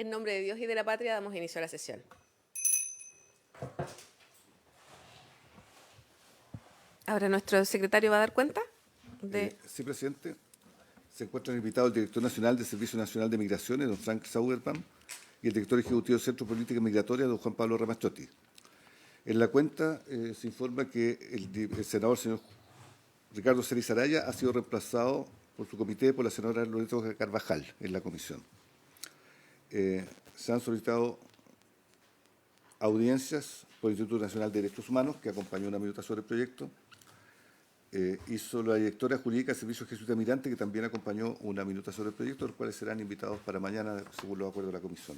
En nombre de Dios y de la patria damos inicio a la sesión. Ahora nuestro secretario va a dar cuenta de... Sí, presidente. Se encuentran invitados el director nacional del Servicio Nacional de Migraciones, don Frank Sauerbaum, y el director ejecutivo del Centro de Política Migratoria, don Juan Pablo Ramachotti. En la cuenta se informa que el senador señor Ricardo Celis Araya ha sido reemplazado por su comité por la senadora Loreto Carvajal en la comisión. Se han solicitado audiencias por el Instituto Nacional de Derechos Humanos, que acompañó una minuta sobre el proyecto. Hizo la directora jurídica del Servicio Jesuita Mirante, que también acompañó una minuta sobre el proyecto, los cuales serán invitados para mañana, según los acuerdos de la comisión.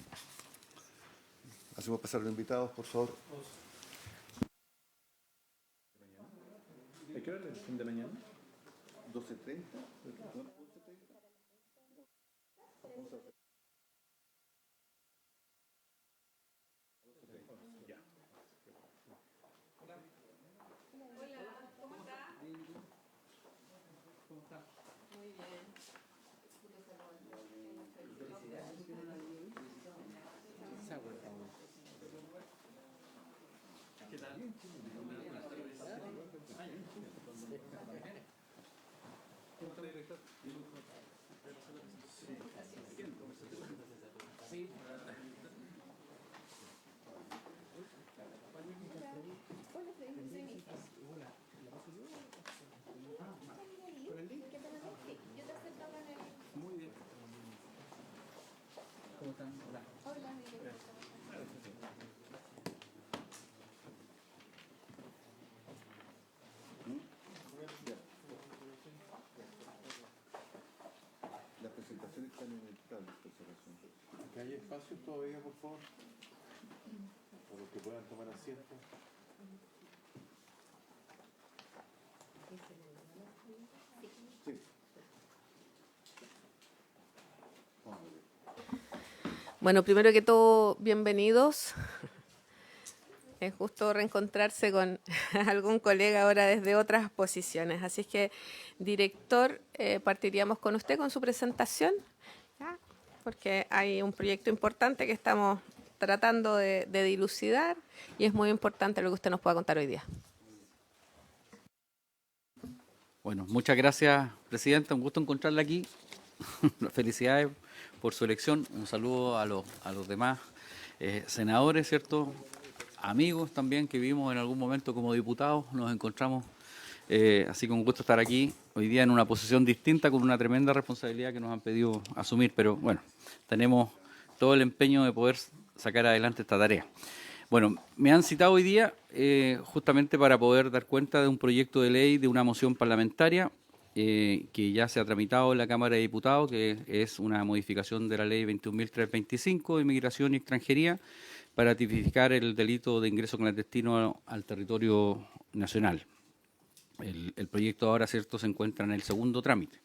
Hacemos pasar a los invitados, por favor. ¿A qué hora es la sesión de mañana? 12:30. Ya. Muy bien. ¿Qué tal? ¿Cómo está, director? Sí. ¿Con el link? Muy bien. ¿Cómo están? Hola. Las presentaciones están en el tablet, por si acaso. Que haya espacio todavía, por favor, para los que puedan tomar asiento. Sí. Bueno, primero que todo, bienvenidos. Es justo reencontrarse con algún colega ahora desde otras posiciones. Así es que, director, partiríamos con usted con su presentación, ¿ya? Porque hay un proyecto importante que estamos tratando de dilucidar y es muy importante lo que usted nos pueda contar hoy día. Bueno, muchas gracias, Presidenta. Un gusto encontrarla aquí. Felicidades por su elección. Un saludo a los demás senadores, ¿cierto? Amigos también que vimos en algún momento como diputados. Nos encontramos, así que un gusto estar aquí hoy día en una posición distinta, con una tremenda responsabilidad que nos han pedido asumir. Pero bueno, tenemos todo el empeño de poder sacar adelante esta tarea. Bueno, me han citado hoy día justamente para poder dar cuenta de un proyecto de ley, de una moción parlamentaria que ya se ha tramitado en la Cámara de Diputados, que es una modificación de la ley 21.325 de Inmigración y Extranjería para tipificar el delito de ingreso clandestino al territorio nacional. El proyecto ahora, ¿cierto?, se encuentra en el segundo trámite.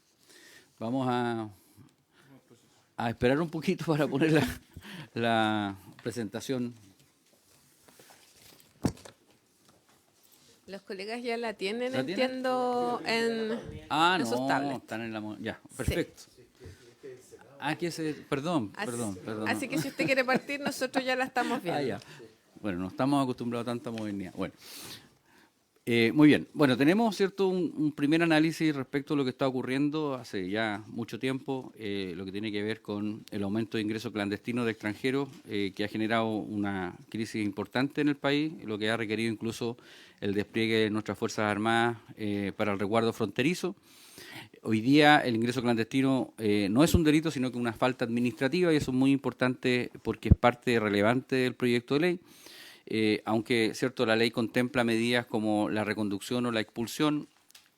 Vamos a esperar un poquito para poner la presentación. Los colegas ya la tienen, ¿La tienen? entiendo, en sus No, tablets. están en la... Ya, perfecto. Sí. Perdón. Así que si usted quiere partir, nosotros ya la estamos viendo. Ya. Bueno, no estamos acostumbrados a tanta modernidad. Bueno, muy bien. Bueno, tenemos, ¿cierto?, un primer análisis respecto a lo que está ocurriendo hace ya mucho tiempo, lo que tiene que ver con el aumento de ingresos clandestinos de extranjeros, que ha generado una crisis importante en el país, lo que ha requerido incluso el despliegue de nuestras Fuerzas Armadas para el resguardo fronterizo. Hoy día el ingreso clandestino no es un delito, sino que una falta administrativa, y eso es muy importante porque es parte relevante del proyecto de ley. Aunque, cierto, la ley contempla medidas como la reconducción o la expulsión,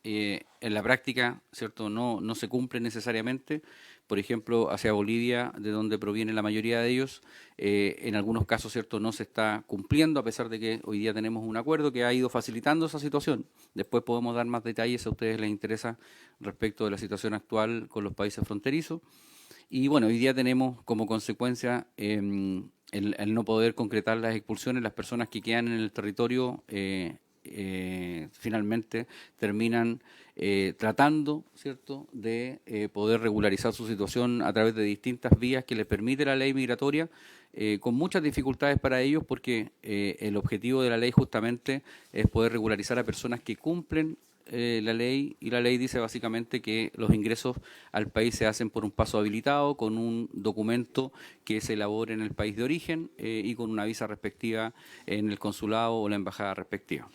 en la práctica, cierto, no se cumple necesariamente. Por ejemplo, hacia Bolivia, de donde proviene la mayoría de ellos, en algunos casos, cierto, no se está cumpliendo, a pesar de que hoy día tenemos un acuerdo que ha ido facilitando esa situación. Después podemos dar más detalles si a ustedes les interesa respecto de la situación actual con los países fronterizos. Y bueno, hoy día tenemos como consecuencia el no poder concretar las expulsiones. Las personas que quedan en el territorio finalmente terminan tratando, ¿cierto?, de poder regularizar su situación a través de distintas vías que les permite la ley migratoria, con muchas dificultades para ellos porque el objetivo de la ley justamente es poder regularizar a personas que cumplen la ley, y la ley dice básicamente que los ingresos al país se hacen por un paso habilitado, con un documento que se elabore en el país de origen y con una visa respectiva en el consulado o la embajada respectiva.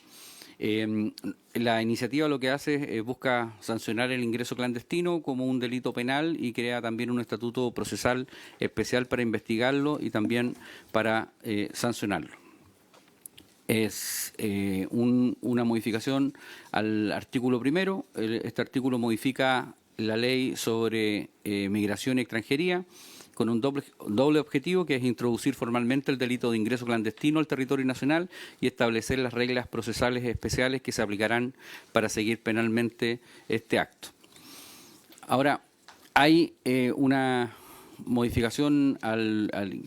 La iniciativa lo que hace es busca sancionar el ingreso clandestino como un delito penal y crea también un estatuto procesal especial para investigarlo y también para sancionarlo. Es una modificación al artículo primero. Este artículo modifica la ley sobre migración y extranjería con un doble objetivo, que es introducir formalmente el delito de ingreso clandestino al territorio nacional y establecer las reglas procesales especiales que se aplicarán para seguir penalmente este acto. Ahora, hay una modificación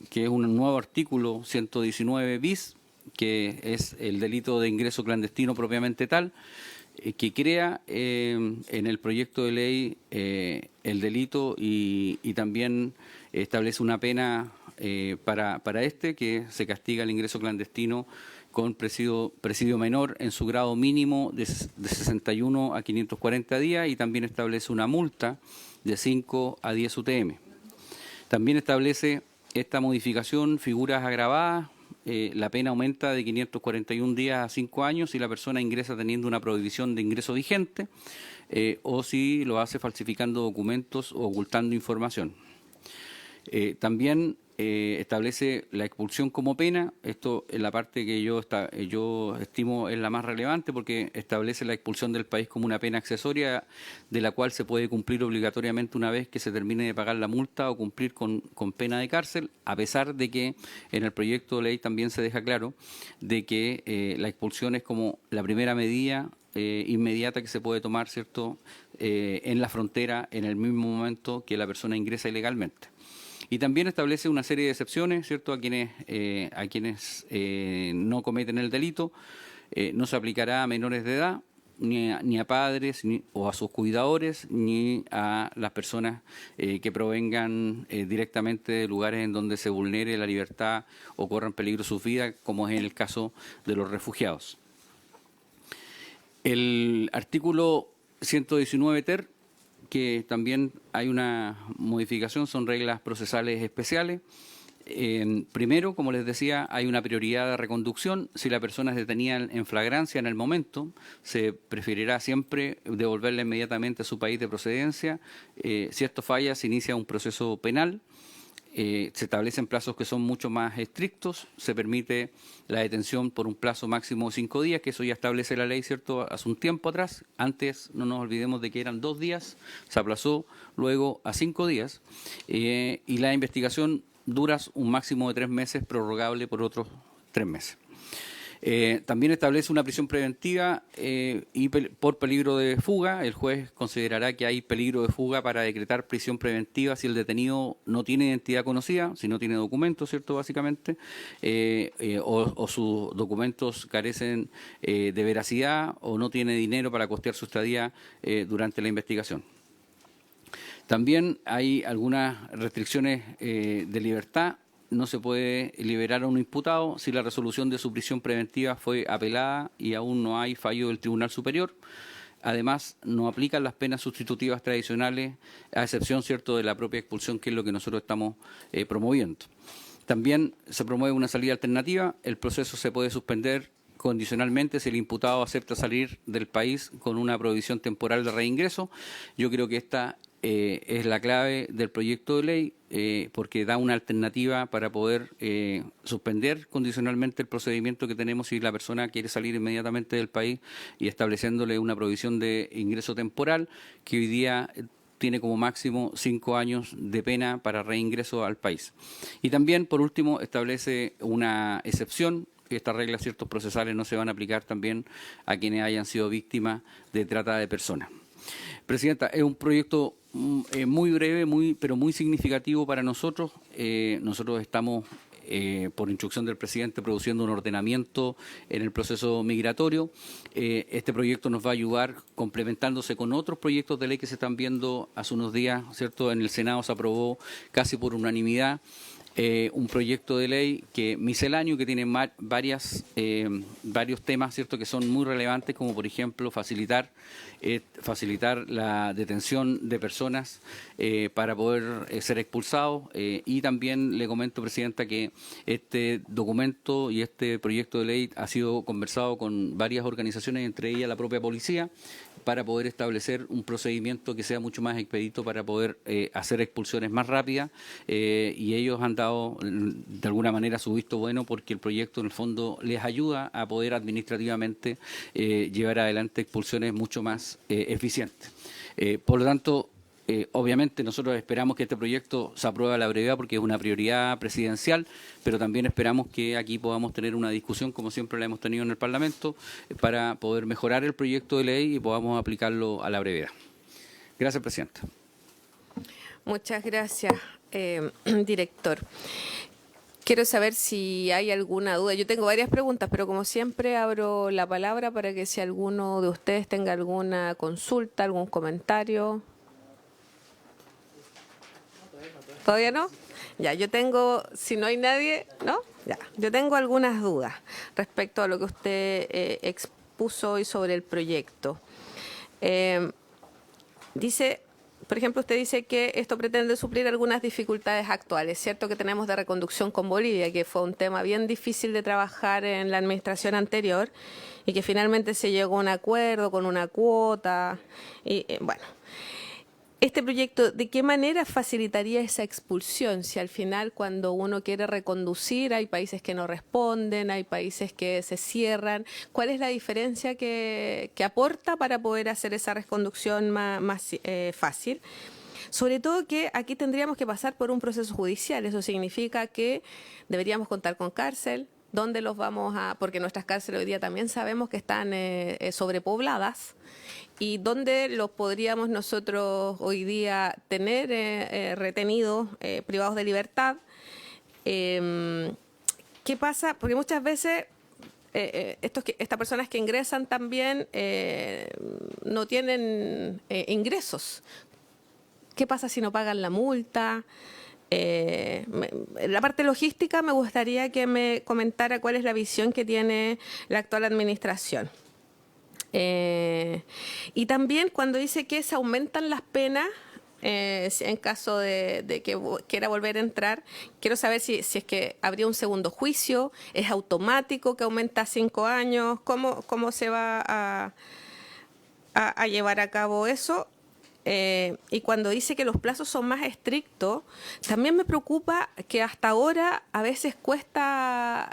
que es un nuevo artículo 119 bis, que es el delito de ingreso clandestino propiamente tal, que crea en el proyecto de ley el delito y también establece una pena para que se castiga el ingreso clandestino con presidio menor en su grado mínimo de 61 a 540 días y también establece una multa de 5 a 10 UTM. También establece esta modificación figuras agravadas. La pena aumenta de 541 días a 5 años si la persona ingresa teniendo una prohibición de ingreso vigente o si lo hace falsificando documentos o ocultando información. También establece la expulsión como pena. Esto es la parte que yo estimo es la más relevante, porque establece la expulsión del país como una pena accesoria de la cual se puede cumplir obligatoriamente una vez que se termine de pagar la multa o cumplir con pena de cárcel, a pesar de que en el proyecto de ley también se deja claro de que la expulsión es como la primera medida inmediata que se puede tomar, ¿cierto?, en la frontera en el mismo momento que la persona ingresa ilegalmente. Y también establece una serie de excepciones, ¿cierto?, a quienes no cometen el delito. No se aplicará a menores de edad, ni a padres o a sus cuidadores, ni a las personas que provengan directamente de lugares en donde se vulnere la libertad o corran peligro sus vidas, como es en el caso de los refugiados. El artículo 119 ter, que también hay una modificación, son reglas procesales especiales. Primero, como les decía, hay una prioridad de reconducción. Si la persona es detenida en flagrancia en el momento, se preferirá siempre devolverla inmediatamente a su país de procedencia. Si esto falla, se inicia un proceso penal. Se establecen plazos que son mucho más estrictos, se permite la detención por un plazo máximo de 5 días, que eso ya establece la ley, ¿cierto?, hace un tiempo atrás. Antes, no nos olvidemos de que eran 2 días, se aplazó luego a 5 días, y la investigación dura un máximo de 3 meses, prorrogable por otros 3 meses. También establece una prisión preventiva y por peligro de fuga. El juez considerará que hay peligro de fuga para decretar prisión preventiva si el detenido no tiene identidad conocida, si no tiene documentos, ¿cierto?, básicamente, o sus documentos carecen de veracidad o no tiene dinero para costear su estadía durante la investigación. También hay algunas restricciones de libertad. No se puede liberar a un imputado si la resolución de su prisión preventiva fue apelada y aún no hay fallo del Tribunal Superior. Además, no aplican las penas sustitutivas tradicionales, a excepción, ¿cierto?, de la propia expulsión, que es lo que nosotros estamos promoviendo. También se promueve una salida alternativa. El proceso se puede suspender condicionalmente si el imputado acepta salir del país con una prohibición temporal de reingreso. Yo creo que esta es la clave del proyecto de ley, porque da una alternativa para poder suspender condicionalmente el procedimiento que tenemos si la persona quiere salir inmediatamente del país, y estableciéndole una prohibición de ingreso temporal que hoy día tiene como máximo 5 años de pena para reingreso al país. Y también, por último, establece una excepción. Estas reglas, ciertos procesales, no se van a aplicar también a quienes hayan sido víctimas de trata de personas. Presidenta, es un proyecto muy breve, pero muy significativo para nosotros. Nosotros estamos por instrucción del presidente, produciendo un ordenamiento en el proceso migratorio. Este proyecto nos va a ayudar complementándose con otros proyectos de ley que se están viendo hace unos días, ¿cierto? En el Senado se aprobó casi por unanimidad un proyecto de ley misceláneo que tiene varios temas, ¿cierto?, que son muy relevantes, como por ejemplo facilitar la detención de personas para poder ser expulsados, y también le comento, Presidenta, que este documento y este proyecto de ley ha sido conversado con varias organizaciones, entre ellas la propia policía, para poder establecer un procedimiento que sea mucho más expedito para poder hacer expulsiones más rápidas, y ellos han dado de alguna manera su visto bueno, porque el proyecto en el fondo les ayuda a poder administrativamente llevar adelante expulsiones mucho más eficientes. Por lo tanto, obviamente nosotros esperamos que este proyecto se apruebe a la brevedad porque es una prioridad presidencial, pero también esperamos que aquí podamos tener una discusión, como siempre la hemos tenido en el Parlamento, para poder mejorar el proyecto de ley y podamos aplicarlo a la brevedad. Gracias, Presidenta. Muchas gracias, director. Quiero saber si hay alguna duda. Yo tengo varias preguntas, pero como siempre abro la palabra para que si alguno de ustedes tenga alguna consulta, algún comentario. ¿Todavía no? Ya, yo tengo, si no hay nadie, ¿no? Ya, yo tengo algunas dudas respecto a lo que usted expuso hoy sobre el proyecto. Dice, por ejemplo, usted dice que esto pretende suplir algunas dificultades actuales, ¿cierto? Que tenemos de reconducción con Bolivia, que fue un tema bien difícil de trabajar en la administración anterior y que finalmente se llegó a un acuerdo con una cuota y bueno. Este proyecto, ¿de qué manera facilitaría esa expulsión? Si al final cuando uno quiere reconducir hay países que no responden, hay países que se cierran, ¿cuál es la diferencia que aporta para poder hacer esa reconducción más fácil? Sobre todo que aquí tendríamos que pasar por un proceso judicial, eso significa que deberíamos contar con cárcel, ¿dónde los vamos a...? Porque nuestras cárceles hoy día también sabemos que están sobrepobladas. ¿Y dónde los podríamos nosotros hoy día tener retenidos, privados de libertad? ¿Qué pasa? Porque muchas veces estas personas que ingresan también no tienen ingresos. ¿Qué pasa si no pagan la multa? La parte logística me gustaría que me comentara cuál es la visión que tiene la actual administración. Y también cuando dice que se aumentan las penas en caso de que quiera volver a entrar, quiero saber si es que habría un segundo juicio, es automático que aumenta a 5 años, ¿cómo se va a llevar a cabo eso? Y cuando dice que los plazos son más estrictos, también me preocupa que hasta ahora a veces cuesta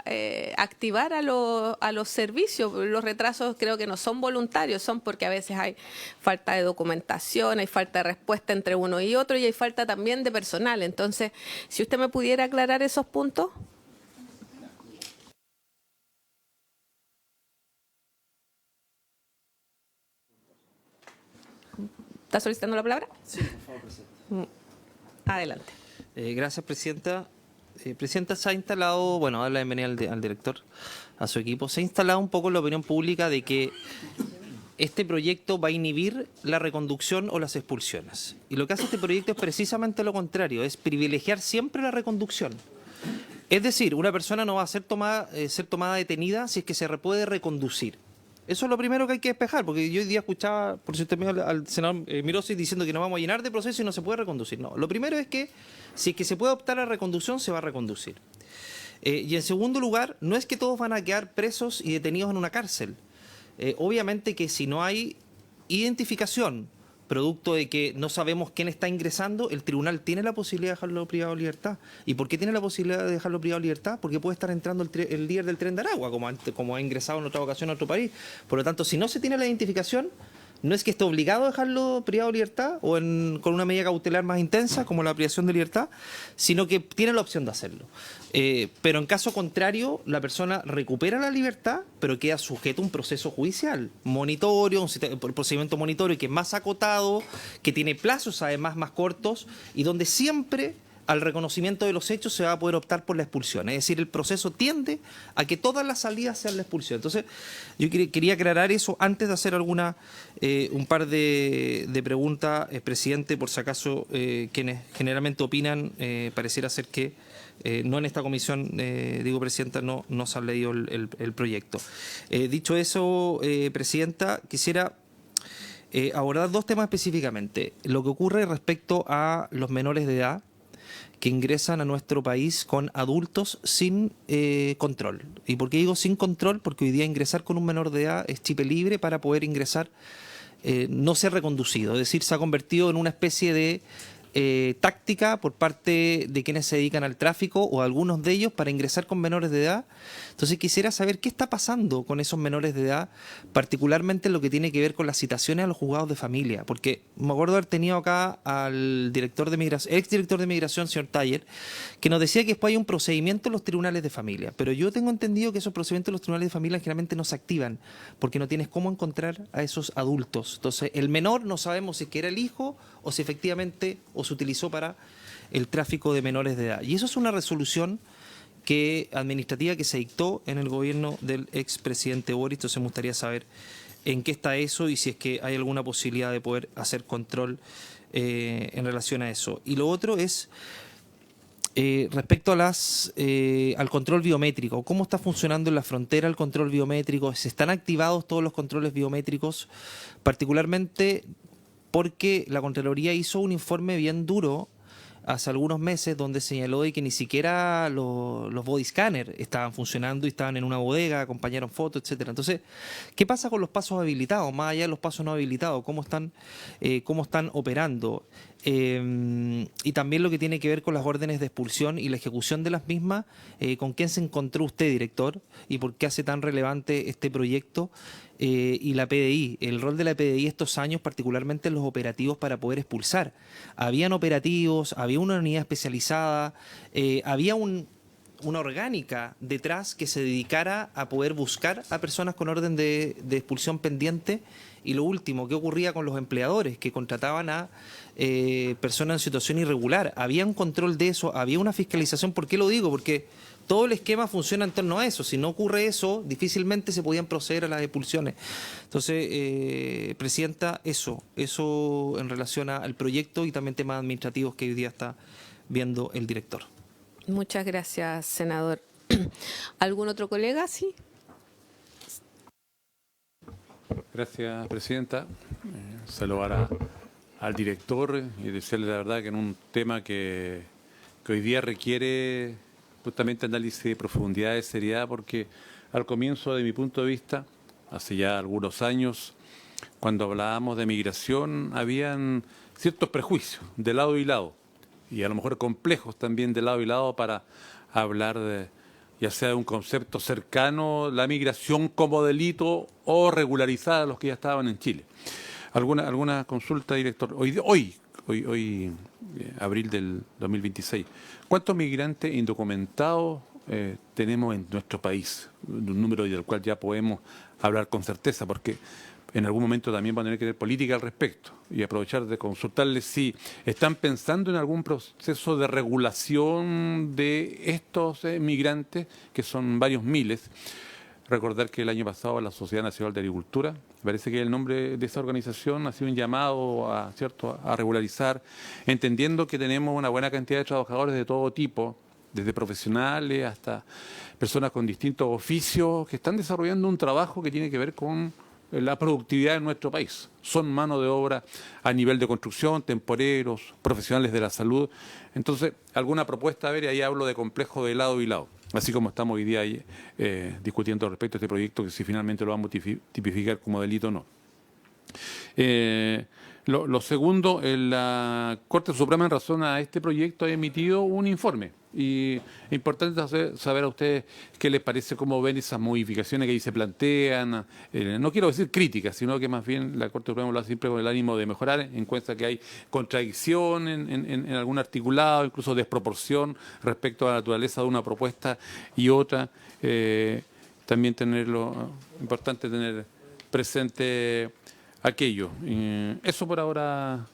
activar a los servicios. Los retrasos creo que no son voluntarios, son porque a veces hay falta de documentación, hay falta de respuesta entre uno y otro y hay falta también de personal. Entonces, si usted me pudiera aclarar esos puntos. ¿Está solicitando la palabra? Sí, por favor, Presidenta. Adelante. Gracias, Presidenta. Presidenta, se ha instalado, bueno, darle la bienvenida al director, a su equipo, se ha instalado un poco en la opinión pública de que este proyecto va a inhibir la reconducción o las expulsiones. Y lo que hace este proyecto es precisamente lo contrario, es privilegiar siempre la reconducción. Es decir, una persona no va a ser tomada detenida si es que se puede reconducir. Eso es lo primero que hay que despejar, porque yo hoy día escuchaba, por cierto, al senador Mirosi diciendo que nos vamos a llenar de procesos y no se puede reconducir. No, lo primero es que si es que se puede optar a reconducción, se va a reconducir. Y en segundo lugar, no es que todos van a quedar presos y detenidos en una cárcel. Obviamente que si no hay identificación, producto de que no sabemos quién está ingresando, el tribunal tiene la posibilidad de dejarlo privado de libertad. ¿Y por qué tiene la posibilidad de dejarlo privado de libertad? Porque puede estar entrando el líder del Tren de Aragua, como ha ingresado en otra ocasión a otro país. Por lo tanto, si no se tiene la identificación, no es que esté obligado a dejarlo privado de libertad o con una medida cautelar más intensa, como la privación de libertad, sino que tiene la opción de hacerlo. Pero en caso contrario, la persona recupera la libertad, pero queda sujeto a un proceso judicial, monitorio, un procedimiento monitorio que es más acotado, que tiene plazos además más cortos y donde siempre al reconocimiento de los hechos se va a poder optar por la expulsión. Es decir, el proceso tiende a que todas las salidas sean la expulsión. Entonces, yo quería aclarar eso antes de hacer un par de preguntas, presidente, por si acaso quienes generalmente opinan, pareciera ser que no en esta comisión, digo, presidenta, no se ha leído el proyecto. Dicho eso, presidenta, quisiera abordar dos temas específicamente. Lo que ocurre respecto a los menores de edad que ingresan a nuestro país con adultos sin control. ¿Y por qué digo sin control? Porque hoy día ingresar con un menor de edad es chip libre para poder ingresar, no ser reconducido. Es decir, se ha convertido en una especie de táctica por parte de quienes se dedican al tráfico o algunos de ellos para ingresar con menores de edad. Entonces quisiera saber qué está pasando con esos menores de edad, particularmente en lo que tiene que ver con las citaciones a los juzgados de familia, porque me acuerdo haber tenido acá al director de migración, exdirector de migración, señor Taller, que nos decía que después hay un procedimiento en los tribunales de familia, pero yo tengo entendido que esos procedimientos en los tribunales de familia generalmente no se activan, porque no tienes cómo encontrar a esos adultos. Entonces el menor no sabemos si es que era el hijo o si efectivamente o se utilizó para el tráfico de menores de edad. Y eso es una resolución administrativa que se dictó en el gobierno del expresidente Boric. Entonces me gustaría saber en qué está eso y si es que hay alguna posibilidad de poder hacer control en relación a eso. Y lo otro es respecto a al control biométrico. ¿Cómo está funcionando en la frontera el control biométrico? ¿Se están activados todos los controles biométricos? Particularmente porque la Contraloría hizo un informe bien duro hace algunos meses donde señaló de que ni siquiera los body scanners estaban funcionando y estaban en una bodega, acompañaron fotos, etcétera. Entonces, ¿qué pasa con los pasos habilitados? Más allá de los pasos no habilitados, ¿cómo están operando? Y también lo que tiene que ver con las órdenes de expulsión y la ejecución de las mismas, ¿con quién se encontró usted, director? ¿Y por qué hace tan relevante este proyecto? Y la PDI, el rol de la PDI estos años, particularmente en los operativos para poder expulsar. Habían operativos, había una unidad especializada, había una orgánica detrás que se dedicara a poder buscar a personas con orden de expulsión pendiente. Y lo último, ¿qué ocurría con los empleadores que contrataban a personas en situación irregular? Había un control de eso, había una fiscalización. ¿Por qué lo digo? Porque todo el esquema funciona en torno a eso. Si no ocurre eso, difícilmente se podían proceder a las expulsiones. Entonces, presidenta, eso en relación al proyecto y también temas administrativos que hoy día está viendo el director. Muchas gracias, senador. ¿Algún otro colega? Sí. Gracias, presidenta. Saludar al director y decirle la verdad que en un tema que hoy día requiere justamente análisis de profundidad, de seriedad, porque al comienzo, de mi punto de vista, hace ya algunos años, cuando hablábamos de migración, habían ciertos prejuicios de lado y lado, y a lo mejor complejos también de lado y lado para hablar de, ya sea de un concepto cercano, la migración como delito o regularizar a los que ya estaban en Chile. ¿Alguna consulta, director? Hoy, abril del 2026, ¿cuántos migrantes indocumentados tenemos en nuestro país? Un número del cual ya podemos hablar con certeza, porque en algún momento también van a tener que tener política al respecto y aprovechar de consultarles si están pensando en algún proceso de regulación de estos migrantes, que son varios miles. Recordar que el año pasado la Sociedad Nacional de Agricultura, parece que el nombre de esa organización ha sido un llamado a regularizar, entendiendo que tenemos una buena cantidad de trabajadores de todo tipo, desde profesionales hasta personas con distintos oficios que están desarrollando un trabajo que tiene que ver con la productividad en nuestro país. Son mano de obra a nivel de construcción, temporeros, profesionales de la salud. Entonces, alguna propuesta, a ver, y ahí hablo de complejo de lado y lado. Así como estamos hoy día discutiendo respecto a este proyecto, que si finalmente lo vamos a tipificar como delito o no. Lo segundo, la Corte Suprema en razón a este proyecto ha emitido un informe. Y es importante saber a ustedes qué les parece, cómo ven esas modificaciones que ahí se plantean. No quiero decir críticas, sino que más bien la Corte Suprema lo hace siempre con el ánimo de mejorar, en cuenta que hay contradicción en algún articulado, incluso desproporción respecto a la naturaleza de una propuesta y otra. También importante tener presente aquello. Eso por ahora,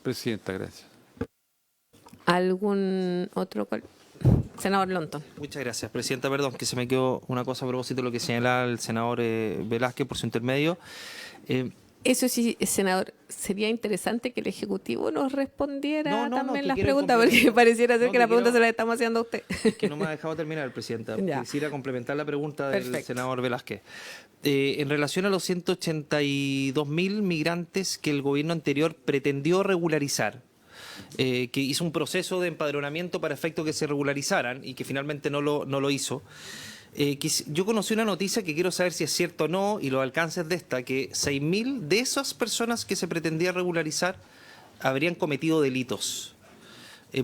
presidenta, gracias. ¿Algún otro? Senador Lonton. Muchas gracias, Presidenta. Perdón, que se me quedó una cosa a propósito de lo que señalaba el senador Velázquez por su intermedio. Eso sí, senador, sería interesante que el Ejecutivo nos respondiera No, también que las quiero preguntas, porque complementar. pareciera ser No, que la que pregunta quiero- se la estamos haciendo a usted. Que no me ha dejado terminar, Presidenta. Ya. Quisiera complementar la pregunta del Perfecto. senador Velázquez. En relación a los 182.000 migrantes que el gobierno anterior pretendió regularizar, que hizo un proceso de empadronamiento para efecto que se regularizaran y que finalmente no lo hizo. Yo conocí una noticia que quiero saber si es cierto o no, y los alcances de esta, que 6.000 de esas personas que se pretendía regularizar habrían cometido delitos.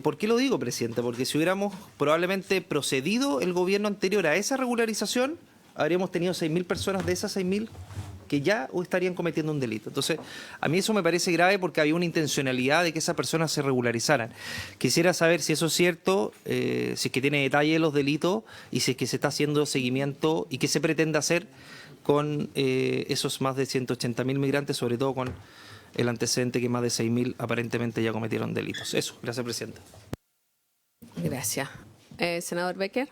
¿Por qué lo digo, Presidenta? Porque si hubiéramos probablemente procedido el gobierno anterior a esa regularización, habríamos tenido 6.000 personas de esas 6.000 que ya estarían cometiendo un delito. Entonces, a mí eso me parece grave porque había una intencionalidad de que esas personas se regularizaran. Quisiera saber si eso es cierto, si es que tiene detalle de los delitos y si es que se está haciendo seguimiento y qué se pretende hacer con esos más de 180.000 migrantes, sobre todo con el antecedente que más de 6.000 aparentemente ya cometieron delitos. Eso, gracias, Presidenta. Gracias. Senador Becker.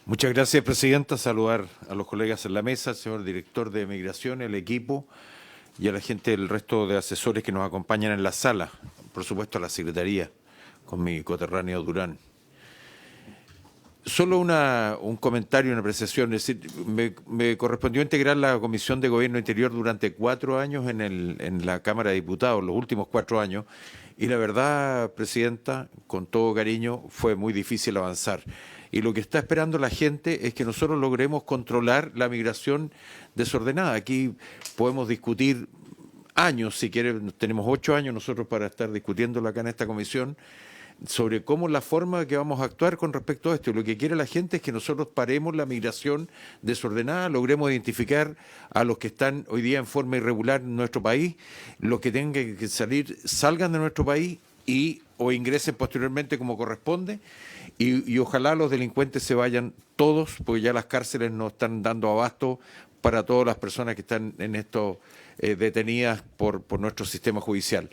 Muchas gracias, Presidenta. Saludar a los colegas en la mesa, al señor director de Migración, el equipo y a la gente del resto de asesores que nos acompañan en la sala. Por supuesto, a la Secretaría, con mi coterráneo Durán. Solo un comentario, una apreciación. Es decir, me correspondió integrar la Comisión de Gobierno Interior durante 4 años en la Cámara de Diputados, los últimos 4 años. Y la verdad, Presidenta, con todo cariño, fue muy difícil avanzar. Y lo que está esperando la gente es que nosotros logremos controlar la migración desordenada. Aquí podemos discutir años, si quieren, tenemos 8 años nosotros para estar discutiéndolo acá en esta comisión, sobre cómo la forma que vamos a actuar con respecto a esto. Y lo que quiere la gente es que nosotros paremos la migración desordenada, logremos identificar a los que están hoy día en forma irregular en nuestro país, los que tengan que salir, salgan de nuestro país o ingresen posteriormente como corresponde, y ojalá los delincuentes se vayan todos, porque ya las cárceles no están dando abasto para todas las personas que están en esto detenidas por nuestro sistema judicial.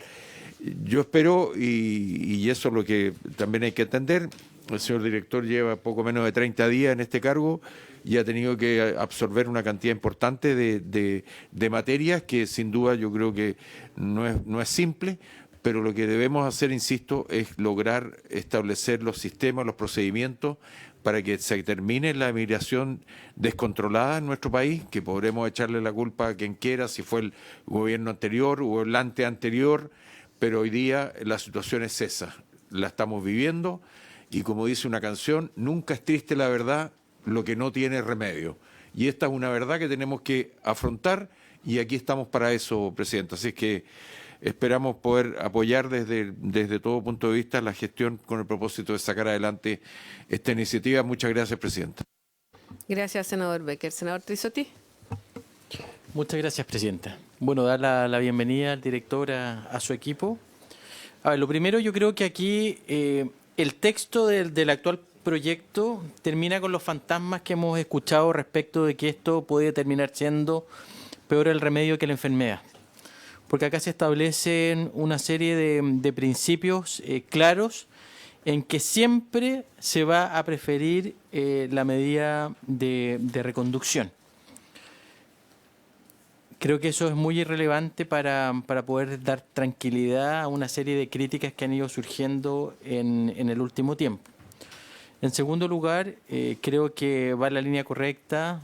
Yo espero, y eso es lo que también hay que entender, el señor director lleva poco menos de 30 días en este cargo y ha tenido que absorber una cantidad importante de materias que sin duda yo creo que no es simple, pero lo que debemos hacer, insisto, es lograr establecer los sistemas, los procedimientos para que se termine la migración descontrolada en nuestro país, que podremos echarle la culpa a quien quiera, si fue el gobierno anterior o el anterior, pero hoy día la situación es esa, la estamos viviendo y como dice una canción, nunca es triste la verdad, lo que no tiene remedio. Y esta es una verdad que tenemos que afrontar y aquí estamos para eso, Presidente. Así es que esperamos poder apoyar desde todo punto de vista la gestión con el propósito de sacar adelante esta iniciativa. Muchas gracias, Presidenta. Gracias, senador Becker. Senador Trisotti. Muchas gracias, Presidenta. Bueno, dar la bienvenida al director, a su equipo. A ver, lo primero, yo creo que aquí el texto del actual proyecto termina con los fantasmas que hemos escuchado respecto de que esto puede terminar siendo peor el remedio que la enfermedad. Porque acá se establecen una serie de principios claros en que siempre se va a preferir la medida de reconducción. Creo que eso es muy irrelevante para poder dar tranquilidad a una serie de críticas que han ido surgiendo en el último tiempo. En segundo lugar, creo que va en la línea correcta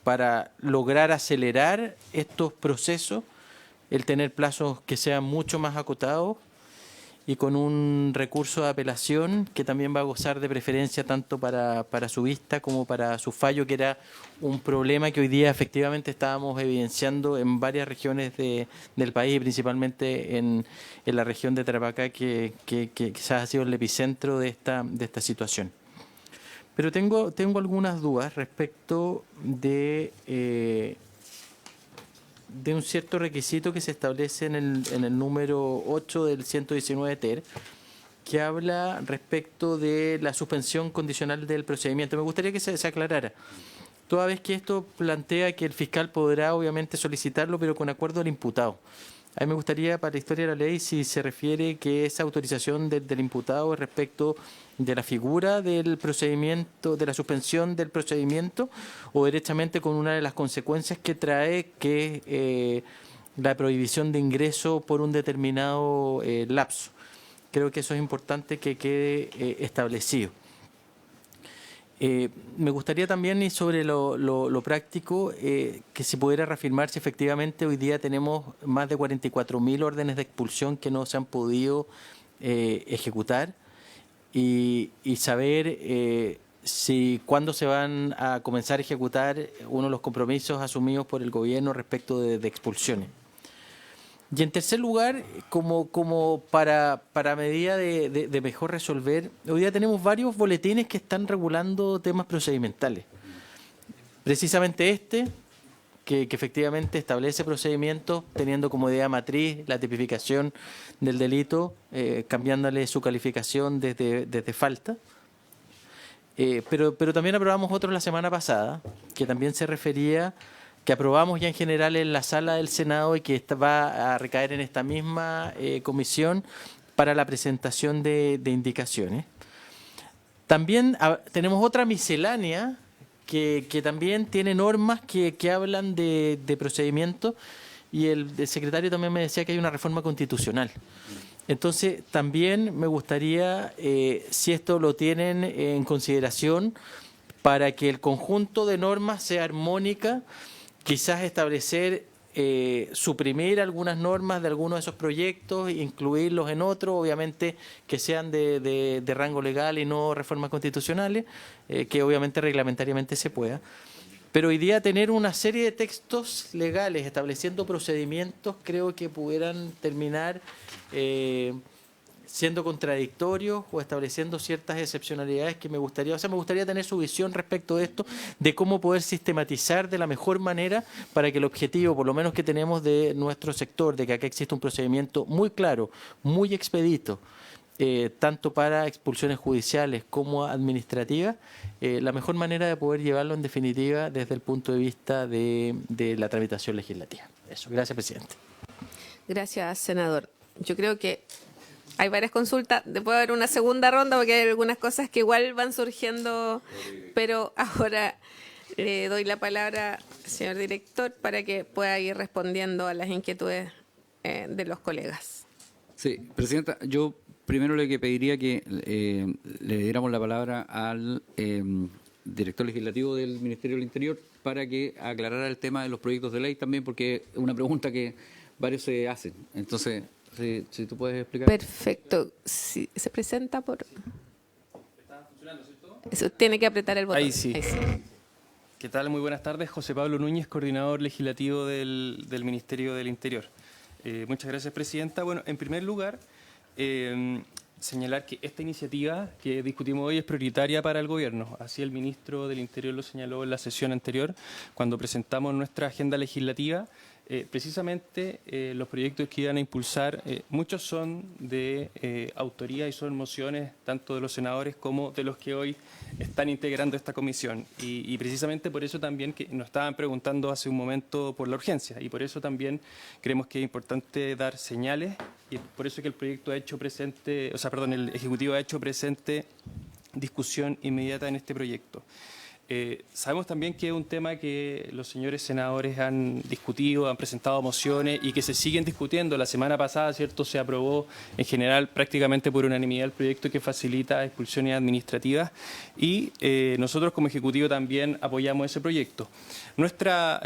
para lograr acelerar estos procesos, el tener plazos que sean mucho más acotados y con un recurso de apelación que también va a gozar de preferencia tanto para su vista como para su fallo, que era un problema que hoy día efectivamente estábamos evidenciando en varias regiones del país, principalmente en la región de Tarapacá, que quizás ha sido el epicentro de esta situación. Pero tengo algunas dudas respecto de un cierto requisito que se establece en el número 8 del 119 TER, que habla respecto de la suspensión condicional del procedimiento. Me gustaría que se aclarara, toda vez que esto plantea que el fiscal podrá obviamente solicitarlo, pero con acuerdo del imputado. A mí me gustaría, para la historia de la ley, si se refiere que esa autorización del imputado es respecto de la figura del procedimiento, de la suspensión del procedimiento, o directamente con una de las consecuencias que trae, que es la prohibición de ingreso por un determinado lapso. Creo que eso es importante que quede establecido. Me gustaría también, y sobre lo práctico, que se pudiera reafirmar si efectivamente hoy día tenemos más de 44.000 órdenes de expulsión que no se han podido ejecutar, y saber si cuándo se van a comenzar a ejecutar uno de los compromisos asumidos por el gobierno respecto de expulsiones. Y en tercer lugar, como para medida de mejor resolver, hoy día tenemos varios boletines que están regulando temas procedimentales. Precisamente este, que efectivamente establece procedimientos teniendo como idea matriz la tipificación del delito, cambiándole su calificación desde falta. Pero también aprobamos otro la semana pasada, que también se refería, que aprobamos ya en general en la sala del Senado y que va a recaer en esta misma comisión para la presentación de indicaciones. También tenemos otra miscelánea que también tiene normas que hablan de procedimientos, y el secretario también me decía que hay una reforma constitucional. Entonces, también me gustaría, si esto lo tienen en consideración, para que el conjunto de normas sea armónica, quizás establecer, suprimir algunas normas de algunos de esos proyectos, incluirlos en otros, obviamente que sean de rango legal y no reformas constitucionales, que obviamente reglamentariamente se pueda. Pero hoy día tener una serie de textos legales estableciendo procedimientos creo que pudieran terminar siendo contradictorios o estableciendo ciertas excepcionalidades que me gustaría tener su visión respecto de esto, de cómo poder sistematizar de la mejor manera para que el objetivo, por lo menos que tenemos de nuestro sector, de que acá existe un procedimiento muy claro, muy expedito, tanto para expulsiones judiciales como administrativas, la mejor manera de poder llevarlo en definitiva desde el punto de vista de la tramitación legislativa. Eso, gracias, presidente. Gracias, senador. Yo creo que hay varias consultas, puede haber una segunda ronda porque hay algunas cosas que igual van surgiendo, pero ahora le doy la palabra al señor director para que pueda ir respondiendo a las inquietudes de los colegas. Sí, presidenta, yo primero le pediría que le diéramos la palabra al director legislativo del Ministerio del Interior para que aclarara el tema de los proyectos de ley también, porque es una pregunta que varios se hacen. Entonces, si tú puedes explicar. Perfecto. Si se presenta por... ¿Está funcionando, cierto? Eso, tiene que apretar el botón. Ahí sí. ¿Qué tal? Muy buenas tardes. José Pablo Núñez, coordinador legislativo del Ministerio del Interior. Muchas gracias, presidenta. Bueno, en primer lugar, señalar que esta iniciativa que discutimos hoy es prioritaria para el Gobierno. Así el ministro del Interior lo señaló en la sesión anterior, cuando presentamos nuestra agenda legislativa. Precisamente los proyectos que iban a impulsar, muchos son de autoría y son mociones tanto de los senadores como de los que hoy están integrando esta comisión. Y precisamente por eso también que nos estaban preguntando hace un momento por la urgencia, y por eso también creemos que es importante dar señales, y por eso que el proyecto ha hecho presente, el Ejecutivo ha hecho presente discusión inmediata en este proyecto. Sabemos también que es un tema que los señores senadores han discutido, han presentado mociones y que se siguen discutiendo. La semana pasada, ¿cierto?, se aprobó en general prácticamente por unanimidad el proyecto que facilita expulsiones administrativas, y nosotros como Ejecutivo también apoyamos ese proyecto. Nuestra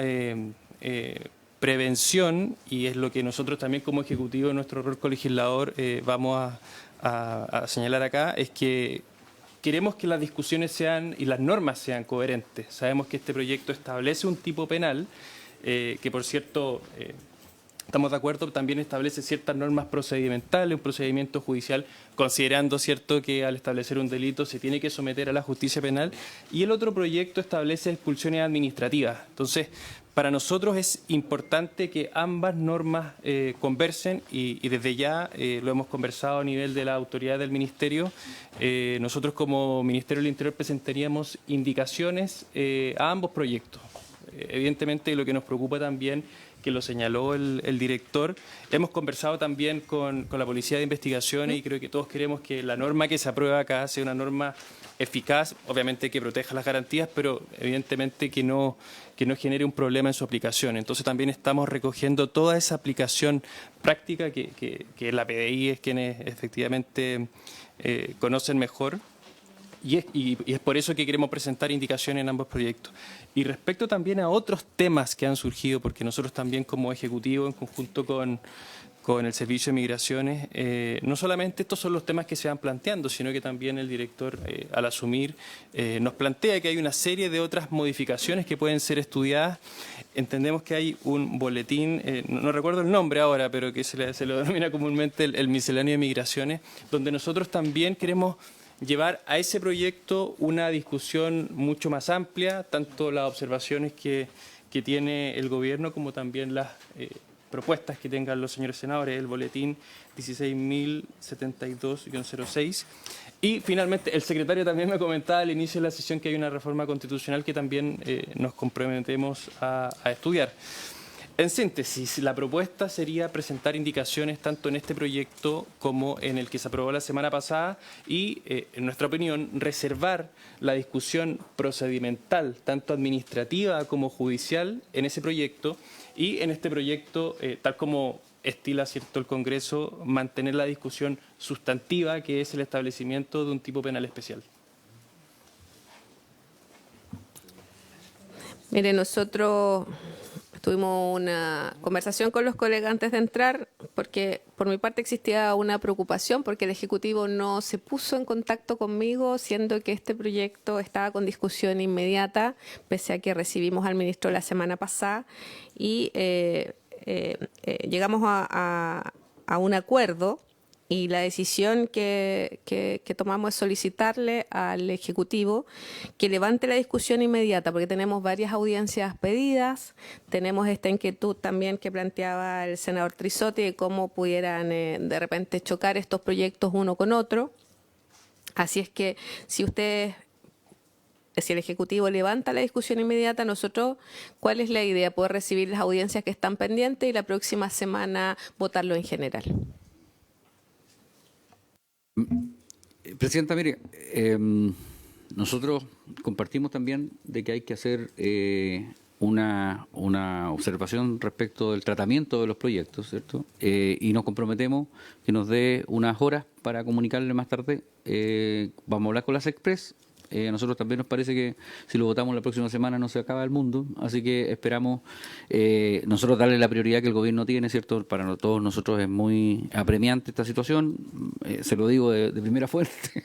prevención, y es lo que nosotros también como Ejecutivo, nuestro rol colegislador, vamos a señalar acá, es que queremos que las discusiones sean y las normas sean coherentes. Sabemos que este proyecto establece un tipo penal que, por cierto, estamos de acuerdo, también establece ciertas normas procedimentales, un procedimiento judicial, considerando, cierto, que al establecer un delito se tiene que someter a la justicia penal, y el otro proyecto establece expulsiones administrativas. Entonces, para nosotros es importante que ambas normas conversen, y desde ya lo hemos conversado a nivel de la autoridad del Ministerio. Nosotros como Ministerio del Interior presentaríamos indicaciones a ambos proyectos. evidentemente lo que nos preocupa también, que lo señaló el director, hemos conversado también con la Policía de Investigaciones y creo que todos queremos que la norma que se aprueba acá sea una norma eficaz, obviamente que proteja las garantías, pero evidentemente que no genere un problema en su aplicación. Entonces también estamos recogiendo toda esa aplicación práctica que la PDI es quienes efectivamente conocen mejor. Y es por eso que queremos presentar indicaciones en ambos proyectos. Y respecto también a otros temas que han surgido, porque nosotros también como Ejecutivo, en conjunto con el Servicio de Migraciones, no solamente estos son los temas que se van planteando, sino que también el director, al asumir, nos plantea que hay una serie de otras modificaciones que pueden ser estudiadas. Entendemos que hay un boletín, no recuerdo el nombre ahora, pero que se lo denomina comúnmente el misceláneo de migraciones, donde nosotros también queremos llevar a ese proyecto una discusión mucho más amplia, tanto las observaciones que tiene el gobierno como también las propuestas que tengan los señores senadores, el boletín 16.072-06. Y finalmente, el secretario también me comentaba al inicio de la sesión que hay una reforma constitucional que también nos comprometemos a estudiar. En síntesis, la propuesta sería presentar indicaciones tanto en este proyecto como en el que se aprobó la semana pasada y, en nuestra opinión, reservar la discusión procedimental, tanto administrativa como judicial, en ese proyecto y en este proyecto, tal como estila cierto el Congreso, mantener la discusión sustantiva, que es el establecimiento de un tipo penal especial. Mire, nosotros tuvimos una conversación con los colegas antes de entrar, porque por mi parte existía una preocupación, porque el Ejecutivo no se puso en contacto conmigo, siendo que este proyecto estaba con discusión inmediata, pese a que recibimos al ministro la semana pasada, y llegamos a un acuerdo. Y la decisión que tomamos es solicitarle al Ejecutivo que levante la discusión inmediata, porque tenemos varias audiencias pedidas, tenemos esta inquietud también que planteaba el senador Trizzotti de cómo pudieran de repente chocar estos proyectos uno con otro. Así es que si el Ejecutivo levanta la discusión inmediata, nosotros, ¿cuál es la idea? Poder recibir las audiencias que están pendientes y la próxima semana votarlo en general. Presidenta, mire, nosotros compartimos también de que hay que hacer una observación respecto del tratamiento de los proyectos, ¿cierto? Y nos comprometemos que nos dé unas horas para comunicarle más tarde. Vamos a hablar con las Express. A nosotros también nos parece que si lo votamos la próxima semana no se acaba el mundo, así que esperamos nosotros darle la prioridad que el gobierno tiene, ¿cierto? Para todos nosotros es muy apremiante esta situación, se lo digo de primera fuente,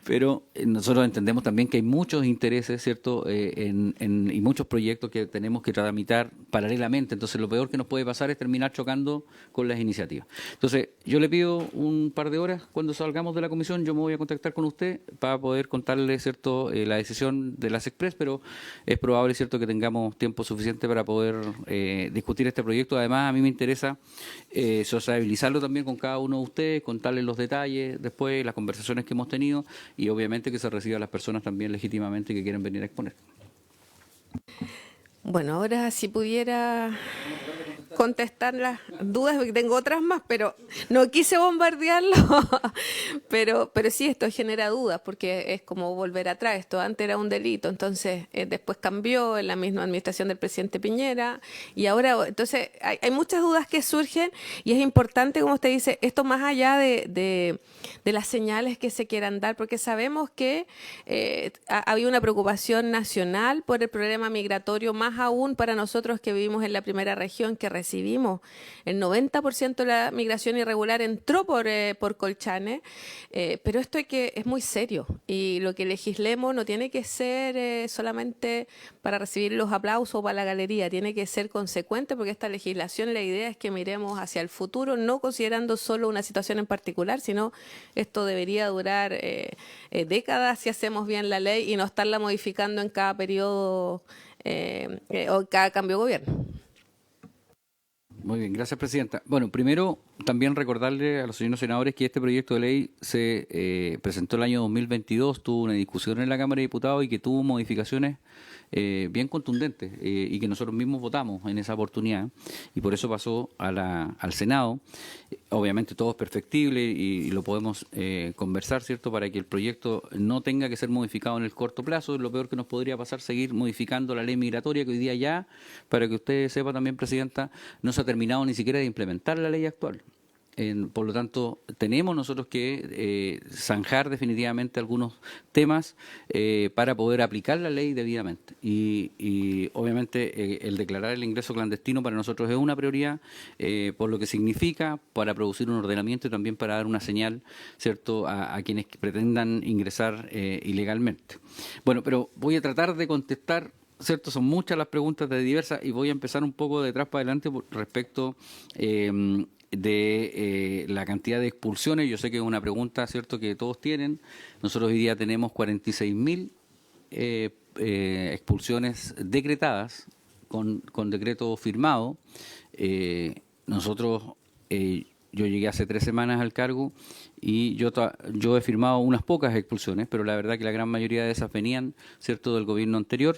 pero nosotros entendemos también que hay muchos intereses, ¿cierto? Y muchos proyectos que tenemos que tramitar paralelamente, entonces lo peor que nos puede pasar es terminar chocando con las iniciativas. Entonces yo le pido un par de horas, cuando salgamos de la comisión yo me voy a contactar con usted para poder contarle, ¿cierto? La decisión de las Express, pero es probable, ¿cierto?, que tengamos tiempo suficiente para poder discutir este proyecto. Además, a mí me interesa sociabilizarlo también con cada uno de ustedes, contarles los detalles, después las conversaciones que hemos tenido y obviamente que se reciba a las personas también legítimamente que quieren venir a exponer. Bueno, ahora si pudiera contestar las dudas, porque tengo otras más, pero no quise bombardearlo, pero sí, esto genera dudas, porque es como volver atrás. Esto antes era un delito, entonces después cambió en la misma administración del presidente Piñera, y ahora, entonces, hay muchas dudas que surgen, y es importante, como usted dice, esto más allá de las señales que se quieran dar, porque sabemos que había una preocupación nacional por el problema migratorio, más aún para nosotros que vivimos en la primera región, que recibimos el 90% de la migración irregular entró por Colchane, pero esto es muy serio, y lo que legislemos no tiene que ser solamente para recibir los aplausos o para la galería, tiene que ser consecuente, porque esta legislación, la idea es que miremos hacia el futuro, no considerando solo una situación en particular, sino esto debería durar décadas si hacemos bien la ley y no estarla modificando en cada periodo o cada cambio de gobierno. Muy bien, gracias, Presidenta. Bueno, primero también recordarle a los señores senadores que este proyecto de ley se presentó el año 2022, tuvo una discusión en la Cámara de Diputados y que tuvo modificaciones bien contundentes y que nosotros mismos votamos en esa oportunidad, y por eso pasó al Senado. Obviamente todo es perfectible y lo podemos conversar, ¿cierto?, para que el proyecto no tenga que ser modificado en el corto plazo. Lo peor que nos podría pasar, seguir modificando la ley migratoria, que hoy día ya, para que usted sepa también, Presidenta, no se ha terminado ni siquiera de implementar la ley actual. Por lo tanto, tenemos nosotros que zanjar definitivamente algunos temas para poder aplicar la ley debidamente. Y obviamente el declarar el ingreso clandestino para nosotros es una prioridad, por lo que significa para producir un ordenamiento y también para dar una señal, ¿cierto?, a quienes pretendan ingresar ilegalmente. Bueno, pero voy a tratar de contestar, ¿cierto? Son muchas las preguntas de diversas y voy a empezar un poco de atrás para adelante respecto de la cantidad de expulsiones. Yo sé que es una pregunta, ¿cierto?, que todos tienen. Nosotros hoy día tenemos 46.000 expulsiones decretadas con decreto firmado. Nosotros, yo llegué hace 3 semanas al cargo y yo he firmado unas pocas expulsiones, pero la verdad que la gran mayoría de esas venían, ¿cierto?, del gobierno anterior.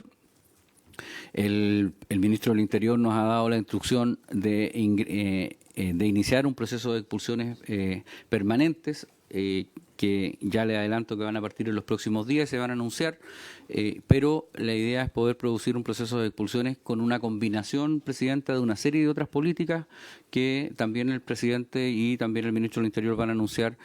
El ministro del Interior nos ha dado la instrucción de iniciar un proceso de expulsiones permanentes, que ya le adelanto que van a partir en los próximos días, se van a anunciar, pero la idea es poder producir un proceso de expulsiones con una combinación, Presidenta, de una serie de otras políticas que también el presidente y también el ministro del Interior van a anunciar,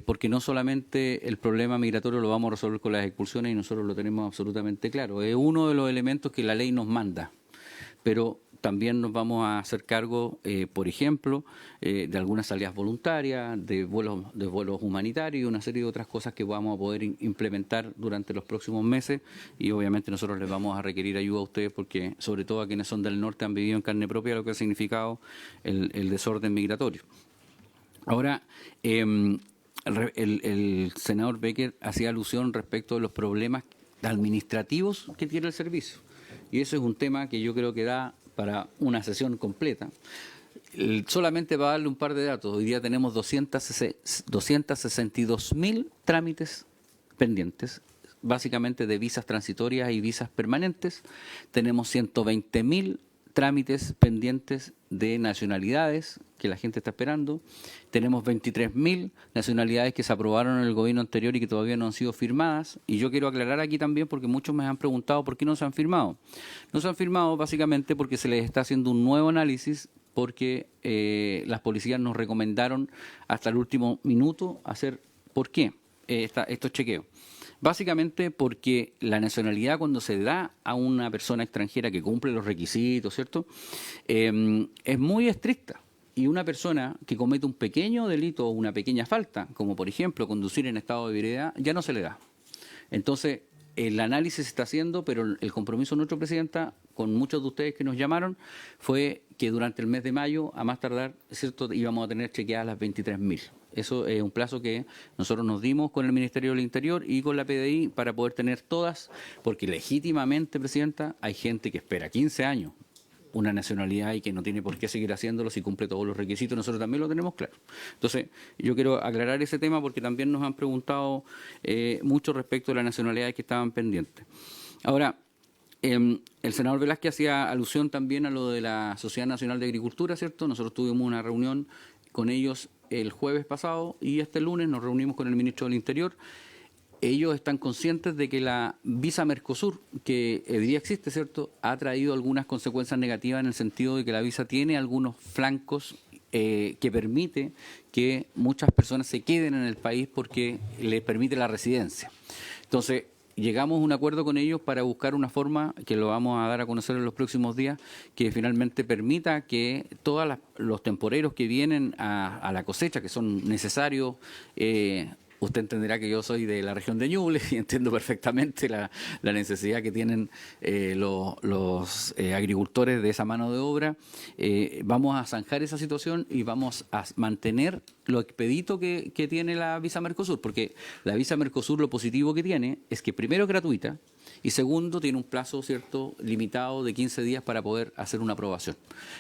porque no solamente el problema migratorio lo vamos a resolver con las expulsiones, y nosotros lo tenemos absolutamente claro. Es uno de los elementos que la ley nos manda, pero también nos vamos a hacer cargo, por ejemplo, de algunas salidas voluntarias, de vuelos humanitarios y una serie de otras cosas que vamos a poder implementar durante los próximos meses, y obviamente nosotros les vamos a requerir ayuda a ustedes porque, sobre todo a quienes son del norte, han vivido en carne propia lo que ha significado el desorden migratorio. Ahora, el senador Becker hacía alusión respecto de los problemas administrativos que tiene el servicio, y eso es un tema que yo creo que da para una sesión completa. Solamente para darle un par de datos, hoy día tenemos 262.000 trámites pendientes, básicamente de visas transitorias y visas permanentes. Tenemos 120.000 trámites pendientes de nacionalidades que la gente está esperando. Tenemos 23.000 nacionalidades que se aprobaron en el gobierno anterior y que todavía no han sido firmadas. Y yo quiero aclarar aquí también, porque muchos me han preguntado por qué no se han firmado. No se han firmado básicamente porque se les está haciendo un nuevo análisis, porque las policías nos recomendaron hasta el último minuto hacer, ¿por qué?, estos chequeos. Básicamente porque la nacionalidad, cuando se da a una persona extranjera que cumple los requisitos, ¿cierto?, es muy estricta. Y una persona que comete un pequeño delito o una pequeña falta, como por ejemplo conducir en estado de ebriedad, ya no se le da. Entonces, el análisis se está haciendo, pero el compromiso nuestro, Presidenta, con muchos de ustedes que nos llamaron, fue que durante el mes de mayo, a más tardar, ¿cierto?, íbamos a tener chequeadas las 23.000. Eso es un plazo que nosotros nos dimos con el Ministerio del Interior y con la PDI para poder tener todas, porque legítimamente, Presidenta, hay gente que espera 15 años una nacionalidad y que no tiene por qué seguir haciéndolo si cumple todos los requisitos. Nosotros también lo tenemos claro. Entonces, yo quiero aclarar ese tema porque también nos han preguntado mucho respecto de las nacionalidades que estaban pendientes. Ahora, el senador Velázquez hacía alusión también a lo de la Sociedad Nacional de Agricultura, ¿cierto? Nosotros tuvimos una reunión con ellos el jueves pasado y este lunes nos reunimos con el ministro del Interior. Ellos están conscientes de que la visa Mercosur, que hoy día existe, ¿cierto?, ha traído algunas consecuencias negativas en el sentido de que la visa tiene algunos flancos que permite que muchas personas se queden en el país porque les permite la residencia. Entonces, llegamos a un acuerdo con ellos para buscar una forma, que lo vamos a dar a conocer en los próximos días, que finalmente permita que todos los temporeros que vienen a la cosecha, que son necesarios, usted entenderá que yo soy de la región de Ñuble y entiendo perfectamente la necesidad que tienen los agricultores de esa mano de obra. Vamos a zanjar esa situación y vamos a mantener lo expedito que tiene la visa Mercosur, porque la visa Mercosur lo positivo que tiene es que primero es gratuita y segundo tiene un plazo, ¿cierto?, limitado de 15 días para poder hacer una aprobación.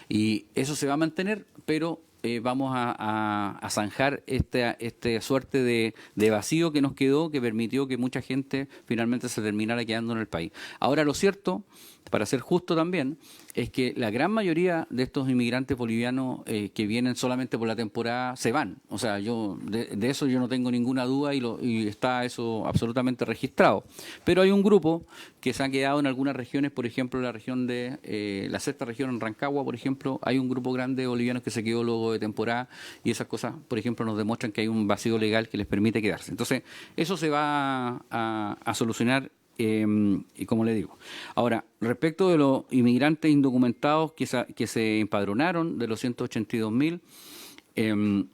Y eso se va a mantener, pero vamos a zanjar esta suerte de vacío que nos quedó, que permitió que mucha gente finalmente se terminara quedando en el país. Ahora, lo cierto, para ser justo también, es que la gran mayoría de estos inmigrantes bolivianos que vienen solamente por la temporada se van. O sea, de eso yo no tengo ninguna duda y está eso absolutamente registrado. Pero hay un grupo que se ha quedado en algunas regiones, por ejemplo, la región de la sexta región en Rancagua, por ejemplo, hay un grupo grande de bolivianos que se quedó luego de temporada y esas cosas, por ejemplo, nos demuestran que hay un vacío legal que les permite quedarse. Entonces, eso se va a solucionar. Y como le digo, ahora, respecto de los inmigrantes indocumentados que se empadronaron, de los 182.000,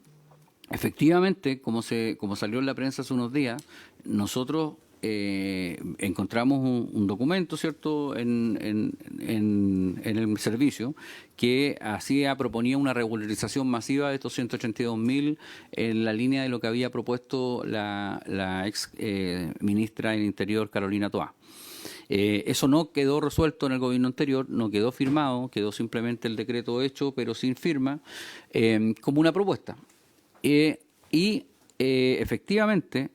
efectivamente, como salió en la prensa hace unos días, nosotros encontramos un documento, ¿cierto?, en el servicio que proponía una regularización masiva de estos 182.000 en la línea de lo que había propuesto la ex ministra del Interior, Carolina Toá. Eso no quedó resuelto en el gobierno anterior, no quedó firmado, quedó simplemente el decreto hecho, pero sin firma, como una propuesta. Efectivamente,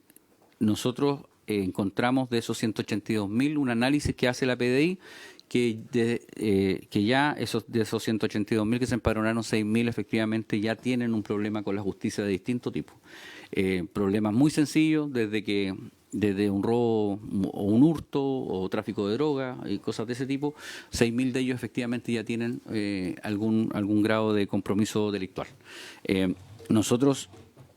nosotros encontramos de esos 182.000 un análisis que hace la PDI que ya de esos 182.000 que se empadronaron, 6.000 efectivamente ya tienen un problema con la justicia de distinto tipo. Problemas muy sencillos, desde un robo o un hurto o tráfico de droga y cosas de ese tipo. 6.000 de ellos efectivamente ya tienen algún grado de compromiso delictual. Nosotros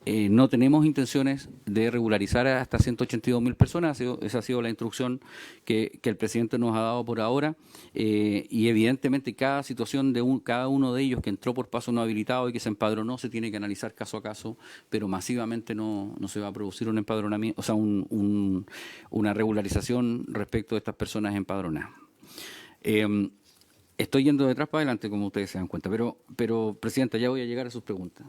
no tenemos intenciones de regularizar hasta 182.000 personas, esa ha sido la instrucción que el presidente nos ha dado por ahora, y evidentemente cada situación de cada uno de ellos que entró por paso no habilitado y que se empadronó se tiene que analizar caso a caso, pero masivamente no se va a producir un empadronamiento, o sea, una regularización respecto de estas personas empadronadas. Estoy yendo de atrás para adelante, como ustedes se dan cuenta, pero Presidenta, ya voy a llegar a sus preguntas.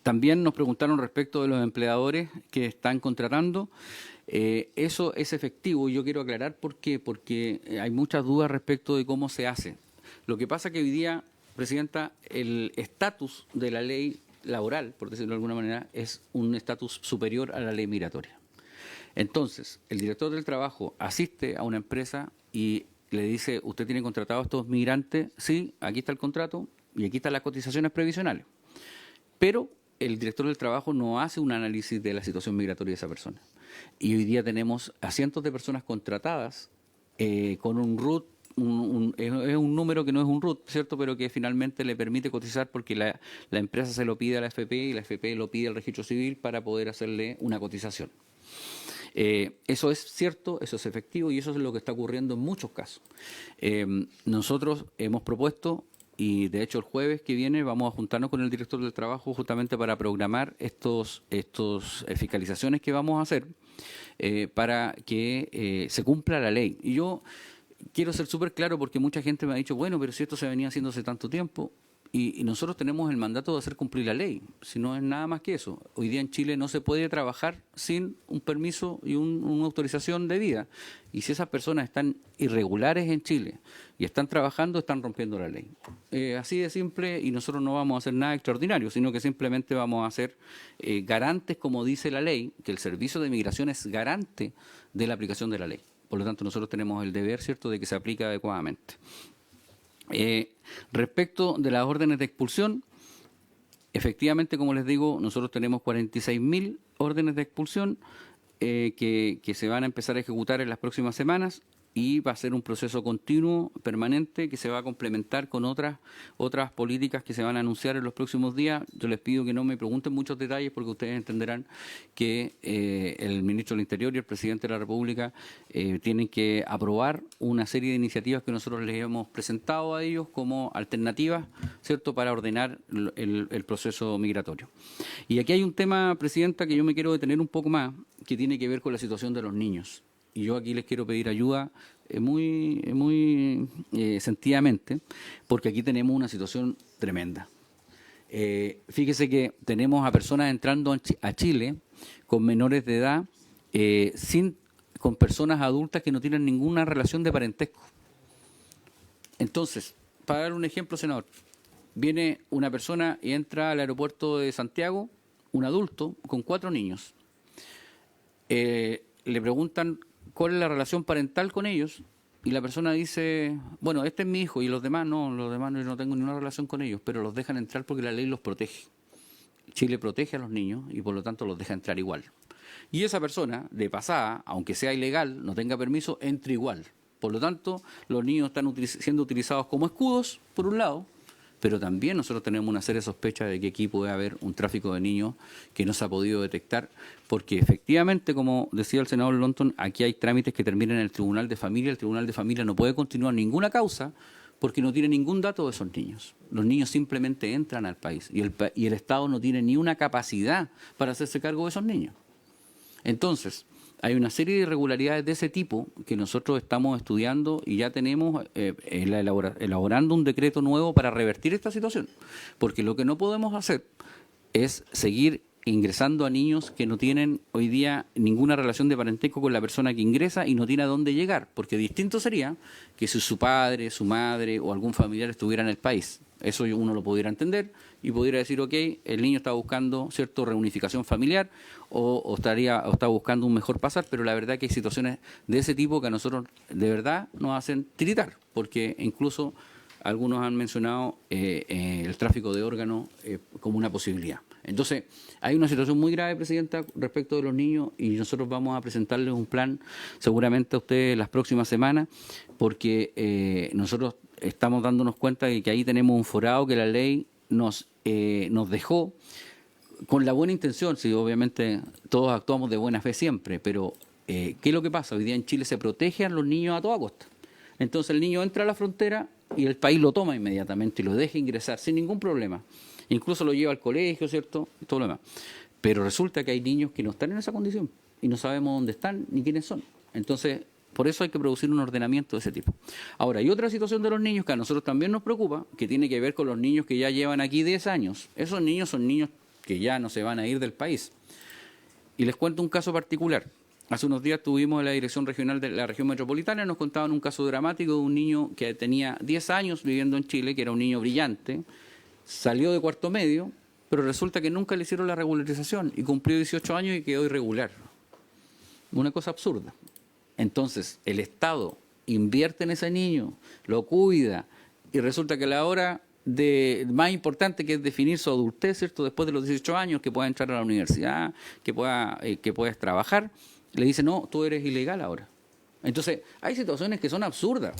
También nos preguntaron respecto de los empleadores que están contratando. Eso es efectivo y yo quiero aclarar por qué, porque hay muchas dudas respecto de cómo se hace. Lo que pasa que hoy día, Presidenta, el estatus de la ley laboral, por decirlo de alguna manera, es un estatus superior a la ley migratoria. Entonces, el director del trabajo asiste a una empresa y le dice, ¿usted tiene contratado a estos migrantes? Sí, aquí está el contrato y aquí están las cotizaciones previsionales. Pero el director del trabajo no hace un análisis de la situación migratoria de esa persona. Y hoy día tenemos a cientos de personas contratadas con un RUT, es un número que no es un RUT, ¿cierto?, pero que finalmente le permite cotizar porque la empresa se lo pide a la FP y la FP lo pide al registro civil para poder hacerle una cotización. Eso es cierto, eso es efectivo y eso es lo que está ocurriendo en muchos casos. Nosotros hemos propuesto, y de hecho el jueves que viene vamos a juntarnos con el director del trabajo justamente para programar estos fiscalizaciones que vamos a hacer para que se cumpla la ley. Y yo quiero ser súper claro porque mucha gente me ha dicho, bueno, pero si esto se venía haciendo hace tanto tiempo, y nosotros tenemos el mandato de hacer cumplir la ley, si no es nada más que eso. Hoy día en Chile no se puede trabajar sin un permiso y una autorización debida. Y si esas personas están irregulares en Chile y están trabajando, están rompiendo la ley. Así de simple, y nosotros no vamos a hacer nada extraordinario, sino que simplemente vamos a ser garantes, como dice la ley, que el Servicio de Migración es garante de la aplicación de la ley. Por lo tanto, nosotros tenemos el deber, ¿cierto?, de que se aplique adecuadamente. Respecto de las órdenes de expulsión, efectivamente, como les digo, nosotros tenemos 46.000 órdenes de expulsión que se van a empezar a ejecutar en las próximas semanas y va a ser un proceso continuo, permanente, que se va a complementar con otras políticas que se van a anunciar en los próximos días. Yo les pido que no me pregunten muchos detalles porque ustedes entenderán que el ministro del Interior y el presidente de la República tienen que aprobar una serie de iniciativas que nosotros les hemos presentado a ellos como alternativas, ¿cierto?, para ordenar el proceso migratorio. Y aquí hay un tema, Presidenta, que yo me quiero detener un poco más, que tiene que ver con la situación de los niños. Y yo aquí les quiero pedir ayuda muy sentidamente, porque aquí tenemos una situación tremenda. Fíjese que tenemos a personas entrando a Chile con menores de edad, con personas adultas que no tienen ninguna relación de parentesco. Entonces, para dar un ejemplo, senador, viene una persona y entra al aeropuerto de Santiago, un adulto, con 4 niños. Le preguntan cuál es la relación parental con ellos y la persona dice, bueno, este es mi hijo y los demás no, yo no tengo ninguna relación con ellos, pero los dejan entrar porque la ley los protege. Chile protege a los niños y por lo tanto los deja entrar igual. Y esa persona, de pasada, aunque sea ilegal, no tenga permiso, entra igual. Por lo tanto, los niños están siendo utilizados como escudos, por un lado, pero también nosotros tenemos una seria sospecha de que aquí puede haber un tráfico de niños que no se ha podido detectar, porque efectivamente, como decía el senador Lonton, aquí hay trámites que terminan en el Tribunal de Familia. El Tribunal de Familia no puede continuar ninguna causa porque no tiene ningún dato de esos niños. Los niños simplemente entran al país y el Estado no tiene ni una capacidad para hacerse cargo de esos niños. Entonces, hay una serie de irregularidades de ese tipo que nosotros estamos estudiando y ya tenemos elaborando un decreto nuevo para revertir esta situación. Porque lo que no podemos hacer es seguir ingresando a niños que no tienen hoy día ninguna relación de parentesco con la persona que ingresa y no tiene a dónde llegar. Porque distinto sería que si su padre, su madre o algún familiar estuviera en el país. Eso uno lo pudiera entender y pudiera decir, ok, el niño está buscando cierta reunificación familiar o está buscando un mejor pasar, pero la verdad que hay situaciones de ese tipo que a nosotros de verdad nos hacen tiritar, porque incluso algunos han mencionado el tráfico de órganos como una posibilidad. Entonces, hay una situación muy grave, Presidenta, respecto de los niños y nosotros vamos a presentarles un plan seguramente a ustedes las próximas semanas, porque nosotros estamos dándonos cuenta de que ahí tenemos un forado que la ley nos dejó con la buena intención. Sí, obviamente todos actuamos de buena fe siempre, pero ¿qué es lo que pasa? Hoy día en Chile se protege a los niños a toda costa. Entonces el niño entra a la frontera y el país lo toma inmediatamente y lo deja ingresar sin ningún problema. Incluso lo lleva al colegio, ¿cierto? Y todo lo demás. Pero resulta que hay niños que no están en esa condición y no sabemos dónde están ni quiénes son. Entonces, por eso hay que producir un ordenamiento de ese tipo. Ahora, hay otra situación de los niños que a nosotros también nos preocupa, que tiene que ver con los niños que ya llevan aquí 10 años. Esos niños son niños que ya no se van a ir del país. Y les cuento un caso particular. Hace unos días tuvimos en la Dirección Regional de la Región Metropolitana y nos contaban un caso dramático de un niño que tenía 10 años viviendo en Chile, que era un niño brillante, salió de cuarto medio, pero resulta que nunca le hicieron la regularización y cumplió 18 años y quedó irregular. Una cosa absurda. Entonces, el Estado invierte en ese niño, lo cuida, y resulta que a la hora más importante, que es definir su adultez, ¿cierto? Después de los 18 años, que pueda entrar a la universidad, que puedas trabajar, le dice, no, tú eres ilegal ahora. Entonces, hay situaciones que son absurdas,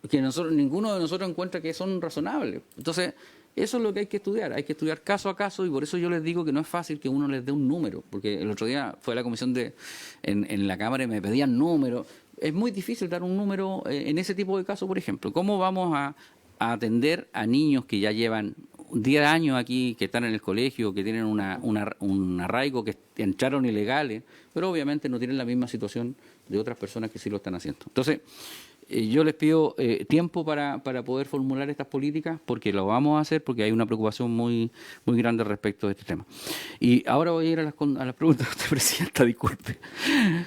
que ninguno de nosotros encuentra que son razonables. Entonces, eso es lo que hay que estudiar caso a caso, y por eso yo les digo que no es fácil que uno les dé un número, porque el otro día fue a la comisión en la Cámara y me pedían números. Es muy difícil dar un número en ese tipo de casos, por ejemplo. ¿Cómo vamos a atender a niños que ya llevan 10 años aquí, que están en el colegio, que tienen un arraigo, que entraron ilegales, pero obviamente no tienen la misma situación de otras personas que sí lo están haciendo? Entonces, yo les pido tiempo para poder formular estas políticas, porque lo vamos a hacer, porque hay una preocupación muy, muy grande respecto de este tema. Y ahora voy a ir a las preguntas de usted, Presidenta,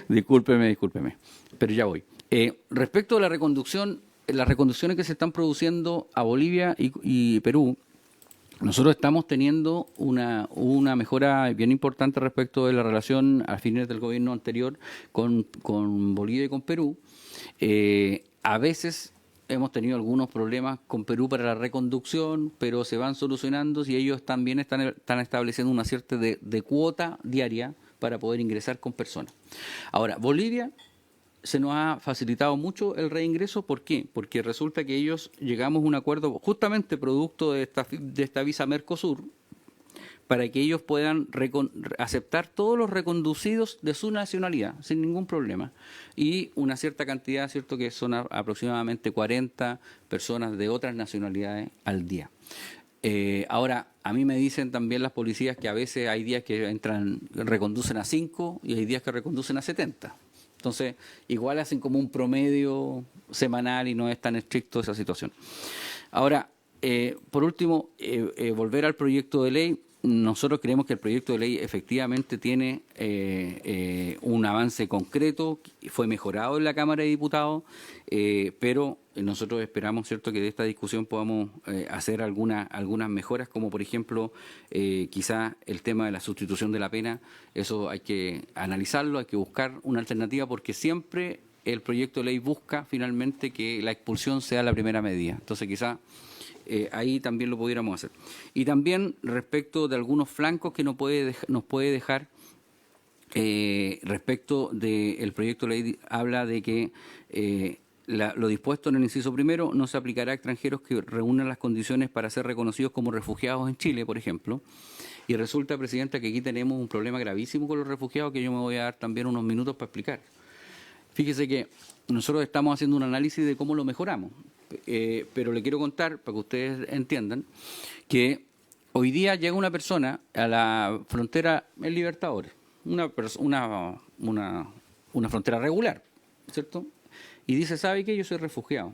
discúlpeme, pero ya voy. Respecto a la reconducción, las reconducciones que se están produciendo a Bolivia y Perú, nosotros estamos teniendo una mejora bien importante respecto de la relación a fines del gobierno anterior con Bolivia y con Perú. A veces hemos tenido algunos problemas con Perú para la reconducción, pero se van solucionando y ellos también están estableciendo una cierta de cuota diaria para poder ingresar con personas. Ahora, Bolivia se nos ha facilitado mucho el reingreso. ¿Por qué? Porque resulta que ellos llegamos a un acuerdo justamente producto de esta visa Mercosur, para que ellos puedan aceptar todos los reconducidos de su nacionalidad sin ningún problema, y una cierta cantidad, cierto, que son aproximadamente 40 personas de otras nacionalidades al día. Ahora, a mí me dicen también las policías que a veces hay días que reconducen a 5 y hay días que reconducen a 70. Entonces, igual hacen como un promedio semanal y no es tan estricto esa situación. Ahora, por último, volver al proyecto de ley. nosotros creemos que el proyecto de ley efectivamente tiene un avance concreto, fue mejorado en la Cámara de Diputados, pero nosotros esperamos, ¿cierto?, que de esta discusión podamos hacer algunas mejoras, como por ejemplo, quizá el tema de la sustitución de la pena. Eso hay que analizarlo, hay que buscar una alternativa, porque siempre el proyecto de ley busca finalmente que la expulsión sea la primera medida. Entonces, quizá ahí también lo pudiéramos hacer. Y también respecto de algunos flancos que nos puede dejar respecto del proyecto de ley, habla de que lo dispuesto en el inciso primero no se aplicará a extranjeros que reúnan las condiciones para ser reconocidos como refugiados en Chile, por ejemplo. Y resulta, Presidenta, que aquí tenemos un problema gravísimo con los refugiados, que yo me voy a dar también unos minutos para explicar. Fíjese que nosotros estamos haciendo un análisis de cómo lo mejoramos, pero le quiero contar, para que ustedes entiendan, que hoy día llega una persona a la frontera en Libertadores, una frontera regular, ¿cierto? Y dice, ¿sabe qué? Yo soy refugiado.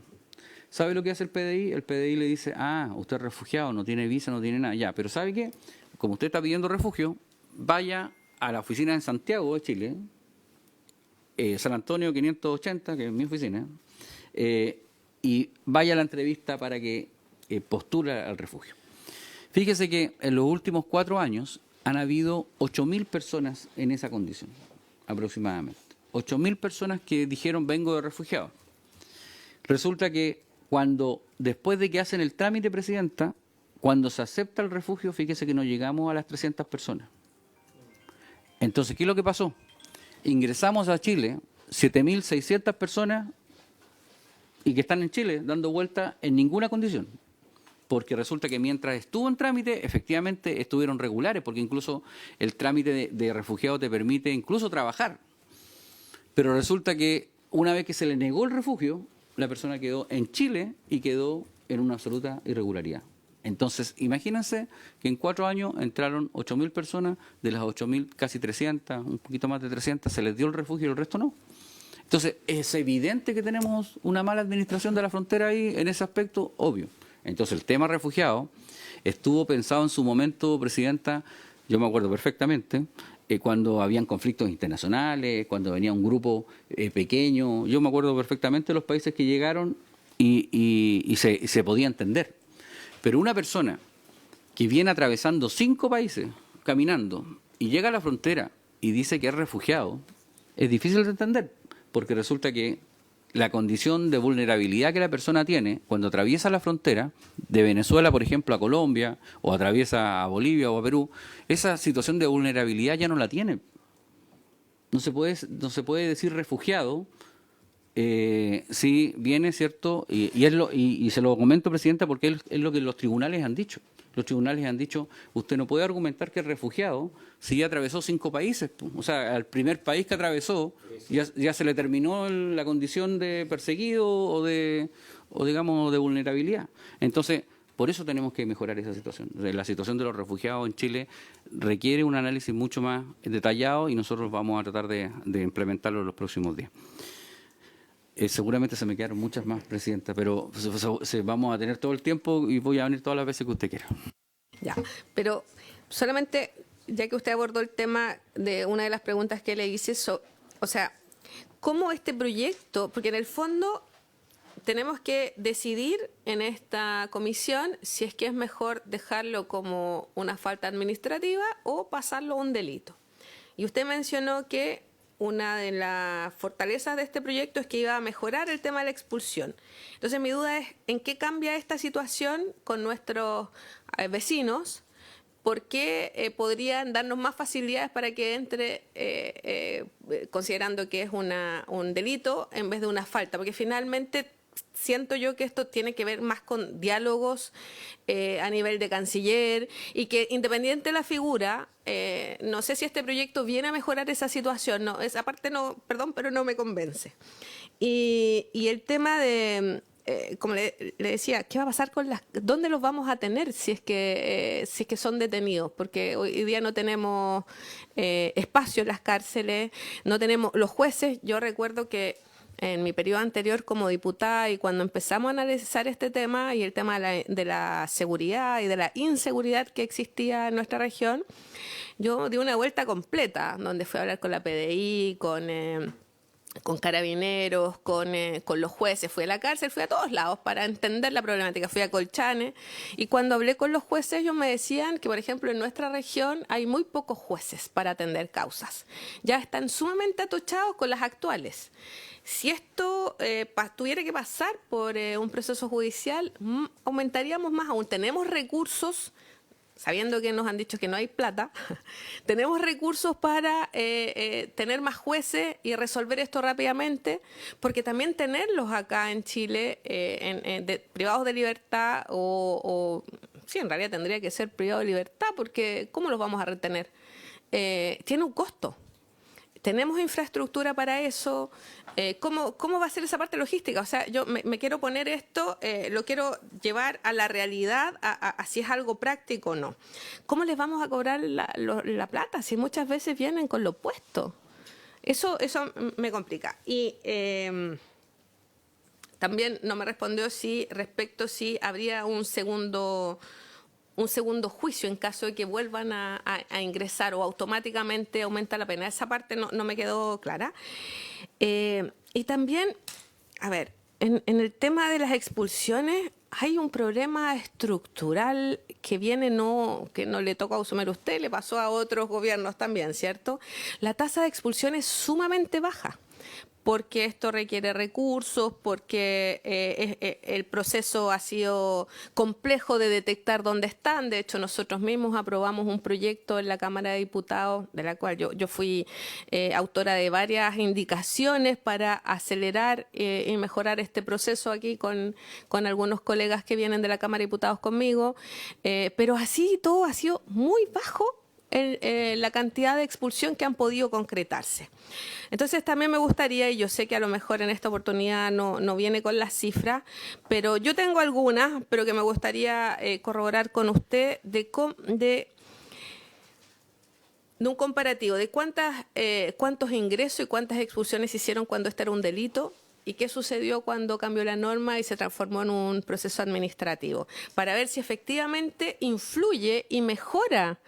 ¿Sabe lo que hace el PDI? El PDI le dice, usted es refugiado, no tiene visa, no tiene nada. Ya, pero ¿sabe qué? Como usted está pidiendo refugio, vaya a la oficina en Santiago de Chile, San Antonio 580, que es mi oficina, y vaya a la entrevista para que postule al refugio. Fíjese que en los últimos 4 años han habido 8.000 personas en esa condición, aproximadamente. 8.000 personas que dijeron vengo de refugiado. Resulta que después de que hacen el trámite, Presidenta, cuando se acepta el refugio, fíjese que no llegamos a las 300 personas. Entonces, ¿qué es lo que pasó? Ingresamos a Chile 7.600 personas y que están en Chile dando vuelta en ninguna condición. Porque resulta que mientras estuvo en trámite, efectivamente estuvieron regulares, porque incluso el trámite de refugiado te permite incluso trabajar. Pero resulta que una vez que se le negó el refugio, la persona quedó en Chile y quedó en una absoluta irregularidad. Entonces, imagínense que en 4 años entraron 8.000 personas, de las 8.000 casi 300, un poquito más de 300, se les dio el refugio y el resto no. Entonces, es evidente que tenemos una mala administración de la frontera ahí en ese aspecto, obvio. Entonces, el tema refugiado estuvo pensado en su momento, Presidenta, yo me acuerdo perfectamente, cuando habían conflictos internacionales, cuando venía un grupo pequeño. Yo me acuerdo perfectamente de los países que llegaron y se podía entender. Pero una persona que viene atravesando 5 países caminando y llega a la frontera y dice que es refugiado, es difícil de entender, porque resulta que la condición de vulnerabilidad que la persona tiene cuando atraviesa la frontera de Venezuela, por ejemplo, a Colombia, o atraviesa a Bolivia o a Perú, esa situación de vulnerabilidad ya no la tiene. No se puede decir refugiado si viene, ¿cierto? Y se lo comento, Presidenta, porque es lo que los tribunales han dicho. Los tribunales han dicho, usted no puede argumentar que es refugiado si ya atravesó 5 países. O sea, al primer país que atravesó ya se le terminó la condición de perseguido o digamos de vulnerabilidad. Entonces, por eso tenemos que mejorar esa situación. La situación de los refugiados en Chile requiere un análisis mucho más detallado y nosotros vamos a tratar de implementarlo en los próximos días. Seguramente se me quedaron muchas más, Presidenta, pero vamos a tener todo el tiempo y voy a venir todas las veces que usted quiera. Ya, pero solamente, ya que usted abordó el tema de una de las preguntas que le hice, o sea, ¿cómo este proyecto? Porque en el fondo tenemos que decidir en esta comisión si es que es mejor dejarlo como una falta administrativa o pasarlo a un delito. Y usted mencionó que una de las fortalezas de este proyecto es que iba a mejorar el tema de la expulsión. Entonces, mi duda es, ¿en qué cambia esta situación con nuestros vecinos? ¿Por qué podrían darnos más facilidades para que entre, considerando que es un delito en vez de una falta? Porque finalmente siento yo que esto tiene que ver más con diálogos a nivel de canciller y que independiente de la figura, no sé si este proyecto viene a mejorar esa situación. No, esa parte no, perdón, pero no me convence. Y el tema de, como le decía, ¿qué va a pasar con dónde los vamos a tener si es que son detenidos? Porque hoy día no tenemos espacio en las cárceles, no tenemos los jueces. Yo recuerdo que en mi periodo anterior como diputada y cuando empezamos a analizar este tema y el tema de la seguridad y de la inseguridad que existía en nuestra región, yo di una vuelta completa, donde fui a hablar con la PDI, con carabineros, con los jueces, fui a la cárcel, fui a todos lados para entender la problemática, fui a Colchane, y cuando hablé con los jueces ellos me decían que, por ejemplo, en nuestra región hay muy pocos jueces para atender causas, ya están sumamente atochados con las actuales. Si esto tuviera que pasar por un proceso judicial, aumentaríamos más aún. Tenemos recursos, sabiendo que nos han dicho que no hay plata, tenemos recursos para tener más jueces y resolver esto rápidamente, porque también tenerlos acá en Chile, privados de libertad, sí, en realidad tendría que ser privado de libertad, porque ¿cómo los vamos a retener? Tiene un costo. ¿Tenemos infraestructura para eso? ¿Cómo va a ser esa parte logística? O sea, yo me quiero poner esto, lo quiero llevar a la realidad, a si es algo práctico o no. ¿Cómo les vamos a cobrar la plata si muchas veces vienen con lo opuesto? Eso me complica. Y también no me respondió si habría un segundo juicio en caso de que vuelvan a ingresar o automáticamente aumenta la pena. Esa parte no me quedó clara. Y también, a ver, en el tema de las expulsiones hay un problema estructural que no le toca a asumir a usted, le pasó a otros gobiernos también, ¿cierto? La tasa de expulsión es sumamente baja, porque esto requiere recursos, porque el proceso ha sido complejo de detectar dónde están. De hecho, nosotros mismos aprobamos un proyecto en la Cámara de Diputados, de la cual yo fui autora de varias indicaciones para acelerar y mejorar este proceso aquí con algunos colegas que vienen de la Cámara de Diputados conmigo. Pero así todo ha sido muy bajo la cantidad de expulsión que han podido concretarse. Entonces también me gustaría, y yo sé que a lo mejor en esta oportunidad no viene con las cifras, pero yo tengo algunas, pero que me gustaría corroborar con usted de un comparativo de cuántos ingresos y cuántas expulsiones se hicieron cuando este era un delito y qué sucedió cuando cambió la norma y se transformó en un proceso administrativo, para ver si efectivamente influye y mejora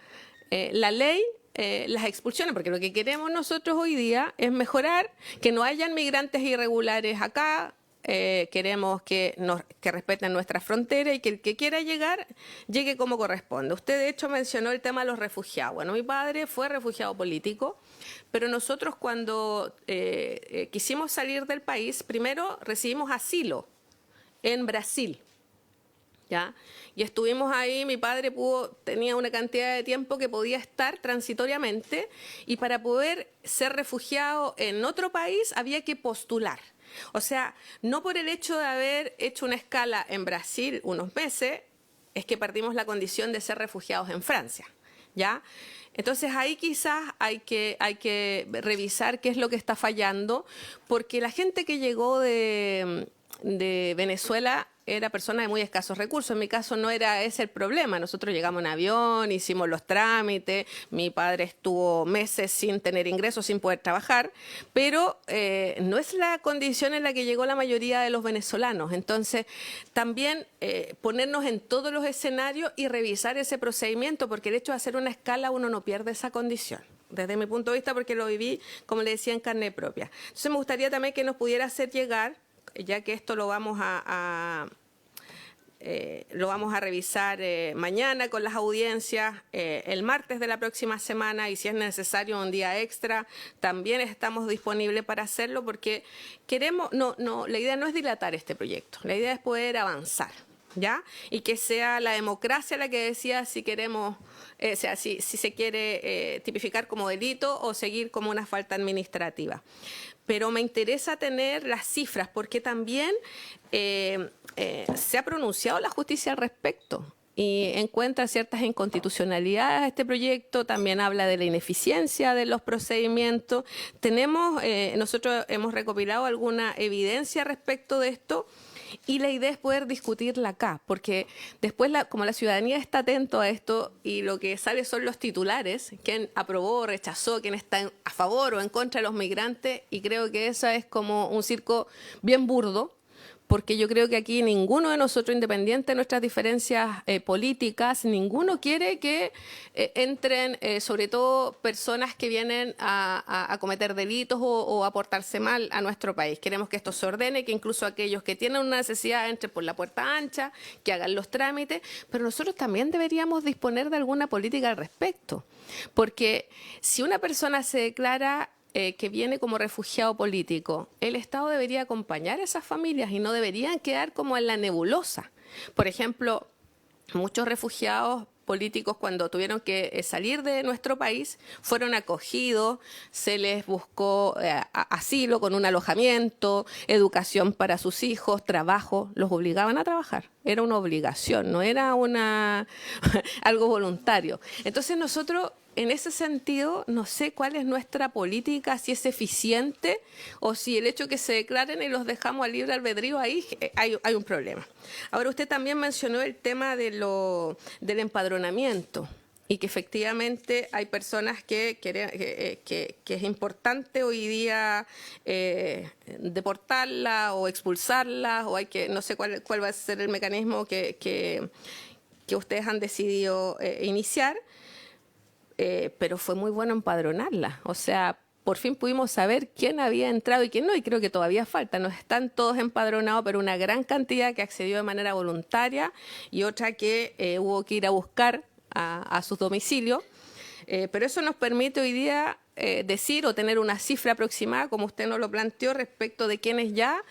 la ley, las expulsiones, porque lo que queremos nosotros hoy día es mejorar, que no hayan migrantes irregulares acá, queremos que respeten nuestras fronteras y que el que quiera llegar, llegue como corresponde. Usted de hecho mencionó el tema de los refugiados. Bueno, mi padre fue refugiado político, pero nosotros cuando quisimos salir del país, primero recibimos asilo en Brasil. ¿Ya? Y estuvimos ahí, mi padre tenía una cantidad de tiempo que podía estar transitoriamente y para poder ser refugiado en otro país había que postular. O sea, no por el hecho de haber hecho una escala en Brasil unos meses, es que perdimos la condición de ser refugiados en Francia, ¿ya? Entonces ahí quizás hay que revisar qué es lo que está fallando, porque la gente que llegó de Venezuela era persona de muy escasos recursos. En mi caso no era ese el problema. Nosotros llegamos en avión, hicimos los trámites, mi padre estuvo meses sin tener ingresos, sin poder trabajar, pero no es la condición en la que llegó la mayoría de los venezolanos. Entonces, también ponernos en todos los escenarios y revisar ese procedimiento, porque el hecho de hacer una escala uno no pierde esa condición. Desde mi punto de vista, porque lo viví, como le decía, en carne propia. Entonces, me gustaría también que nos pudiera hacer llegar, ya que esto lo vamos a revisar mañana con las audiencias, el martes de la próxima semana, y si es necesario un día extra, también estamos disponibles para hacerlo, porque la idea no es dilatar este proyecto, la idea es poder avanzar, ¿ya? Y que sea la democracia la que decida si queremos, si se quiere tipificar como delito o seguir como una falta administrativa. Pero me interesa tener las cifras, porque también se ha pronunciado la justicia al respecto y encuentra ciertas inconstitucionalidades a este proyecto, también habla de la ineficiencia de los procedimientos. Nosotros hemos recopilado alguna evidencia respecto de esto y la idea es poder discutirla acá, porque después, como la ciudadanía está atento a esto y lo que sale son los titulares, quién aprobó o rechazó, quién está a favor o en contra de los migrantes, y creo que esa es como un circo bien burdo, porque yo creo que aquí ninguno de nosotros, independiente de nuestras diferencias políticas, ninguno quiere que entren, sobre todo, personas que vienen a cometer delitos o a portarse mal a nuestro país. Queremos que esto se ordene, que incluso aquellos que tienen una necesidad entren por la puerta ancha, que hagan los trámites, pero nosotros también deberíamos disponer de alguna política al respecto, porque si una persona se declara que viene como refugiado político, el Estado debería acompañar a esas familias y no deberían quedar como en la nebulosa. Por ejemplo, muchos refugiados políticos, cuando tuvieron que salir de nuestro país, fueron acogidos, se les buscó asilo con un alojamiento, educación para sus hijos, trabajo, los obligaban a trabajar. Era una obligación, no era algo voluntario. Entonces nosotros, en ese sentido, no sé cuál es nuestra política, si es eficiente o si el hecho que se declaren y los dejamos al libre albedrío, ahí hay un problema. Ahora, usted también mencionó el tema del empadronamiento y que efectivamente hay personas que es importante hoy día deportarla o expulsarla, o no sé cuál va a ser el mecanismo que ustedes han decidido iniciar. Pero fue muy bueno empadronarla. O sea, por fin pudimos saber quién había entrado y quién no, y creo que todavía falta. No están todos empadronados, pero una gran cantidad que accedió de manera voluntaria y otra que hubo que ir a buscar a sus domicilios. Pero eso nos permite hoy día decir o tener una cifra aproximada, como usted nos lo planteó, respecto de quienes ya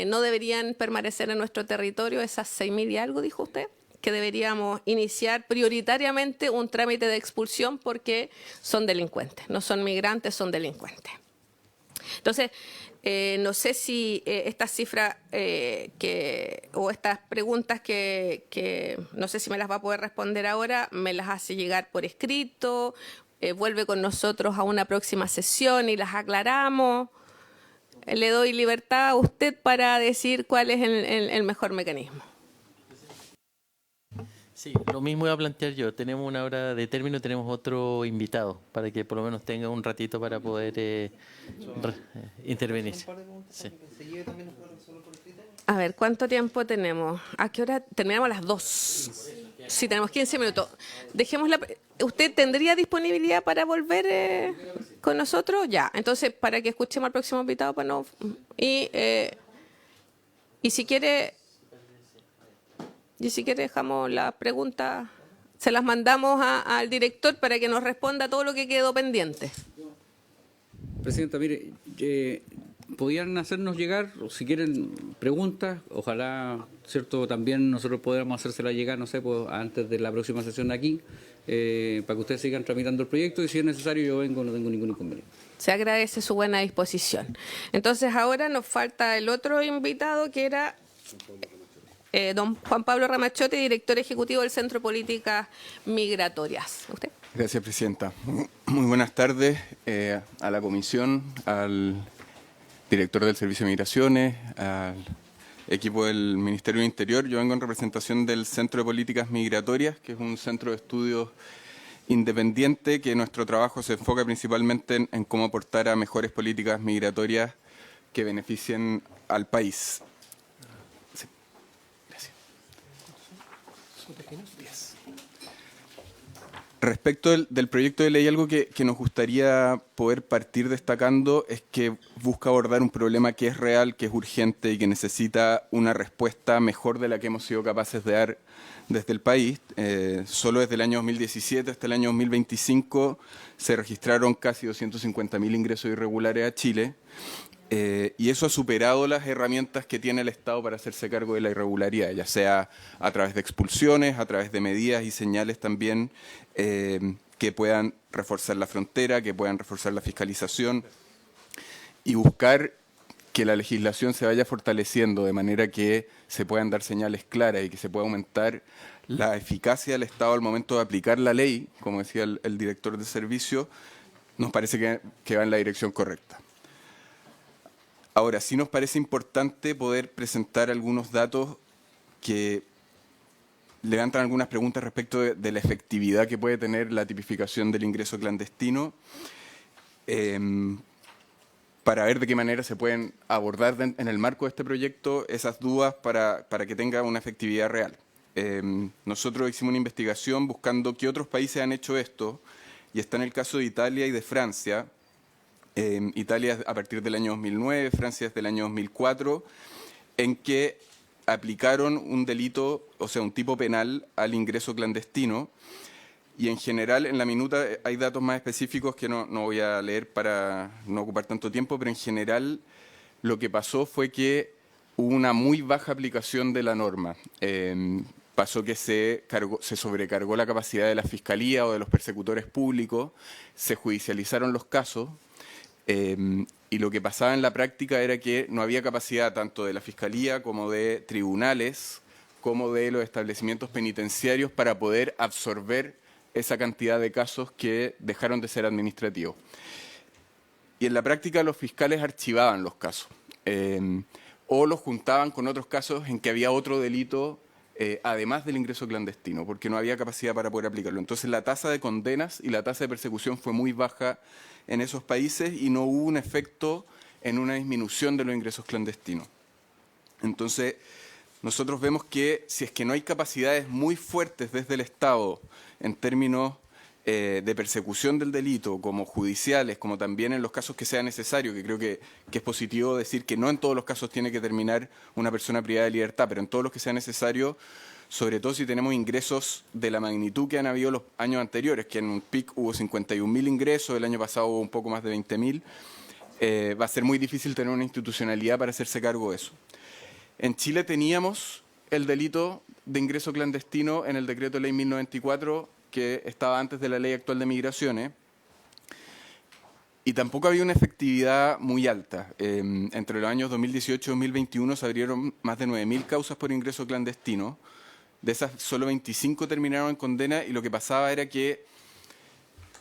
no deberían permanecer en nuestro territorio, esas 6.000 y algo, dijo usted, que deberíamos iniciar prioritariamente un trámite de expulsión porque son delincuentes, no son migrantes, son delincuentes. Entonces, no sé si estas cifras o estas preguntas que no sé si me las va a poder responder ahora, me las hace llegar por escrito, vuelve con nosotros a una próxima sesión y las aclaramos. Le doy libertad a usted para decir cuál es el mejor mecanismo. Sí, lo mismo voy a plantear yo. Tenemos una hora de término, tenemos otro invitado para que por lo menos tenga un ratito para poder intervenir. Sí. A ver, ¿cuánto tiempo tenemos? ¿A qué hora? Terminamos a las 2. Sí, tenemos 15 minutos. Dejémosla. ¿Usted tendría disponibilidad para volver con nosotros? Ya, entonces, para que escuchemos al próximo invitado, pues no. Y si quiere... Y si quiere dejamos las preguntas, se las mandamos al director para que nos responda todo lo que quedó pendiente. Presidenta, mire, podrían hacernos llegar, o si quieren, preguntas, ojalá, cierto, también nosotros podamos hacérselas llegar, no sé, pues, antes de la próxima sesión de aquí, para que ustedes sigan tramitando el proyecto y si es necesario yo vengo, no tengo ningún inconveniente. Se agradece su buena disposición. Entonces ahora nos falta el otro invitado que era... don Juan Pablo Ramachotti, director ejecutivo del Centro de Políticas Migratorias. ¿Usted? Gracias, presidenta. Muy buenas tardes a la comisión, al director del Servicio de Migraciones, al equipo del Ministerio del Interior. Yo vengo en representación del Centro de Políticas Migratorias, que es un centro de estudios independiente que nuestro trabajo se enfoca principalmente en cómo aportar a mejores políticas migratorias que beneficien al país. Respecto del proyecto de ley, algo que nos gustaría poder partir destacando es que busca abordar un problema que es real, que es urgente y que necesita una respuesta mejor de la que hemos sido capaces de dar desde el país. Solo desde el año 2017 hasta el año 2025 se registraron casi 250.000 ingresos irregulares a Chile. Y eso ha superado las herramientas que tiene el Estado para hacerse cargo de la irregularidad, ya sea a través de expulsiones, a través de medidas y señales también que puedan reforzar la frontera, que puedan reforzar la fiscalización y buscar que la legislación se vaya fortaleciendo de manera que se puedan dar señales claras y que se pueda aumentar la eficacia del Estado al momento de aplicar la ley, como decía el director de servicio, nos parece que va en la dirección correcta. Ahora, sí nos parece importante poder presentar algunos datos que levantan algunas preguntas respecto de la efectividad que puede tener la tipificación del ingreso clandestino, para ver de qué manera se pueden abordar en el marco de este proyecto esas dudas para que tenga una efectividad real. Nosotros hicimos una investigación buscando qué otros países han hecho esto, y está en el caso de Italia y de Francia. Italia a partir del año 2009, Francia desde el año 2004, en que aplicaron un delito, o sea, un tipo penal al ingreso clandestino. Y en general, en la minuta hay datos más específicos que no voy a leer para no ocupar tanto tiempo, pero en general lo que pasó fue que hubo una muy baja aplicación de la norma. Pasó que se sobrecargó la capacidad de la Fiscalía o de los persecutores públicos, se judicializaron los casos, y lo que pasaba en la práctica era que no había capacidad tanto de la Fiscalía como de tribunales, como de los establecimientos penitenciarios para poder absorber esa cantidad de casos que dejaron de ser administrativos. Y en la práctica los fiscales archivaban los casos, o los juntaban con otros casos en que había otro delito además del ingreso clandestino, porque no había capacidad para poder aplicarlo. Entonces la tasa de condenas y la tasa de persecución fue muy baja en esos países y no hubo un efecto en una disminución de los ingresos clandestinos. Entonces, nosotros vemos que si es que no hay capacidades muy fuertes desde el Estado en términos de persecución del delito, como judiciales, como también en los casos que sea necesario, que creo que es positivo decir que no en todos los casos tiene que terminar una persona privada de libertad, pero en todos los que sea necesario, sobre todo si tenemos ingresos de la magnitud que han habido los años anteriores, que en un pic hubo 51.000 ingresos, el año pasado hubo un poco más de 20.000, va a ser muy difícil tener una institucionalidad para hacerse cargo de eso. En Chile teníamos el delito de ingreso clandestino en el decreto ley 1094, que estaba antes de la ley actual de migraciones, y tampoco había una efectividad muy alta. Entre los años 2018 y 2021 se abrieron más de 9.000 causas por ingreso clandestino. De esas, solo 25 terminaron en condena, y lo que pasaba era que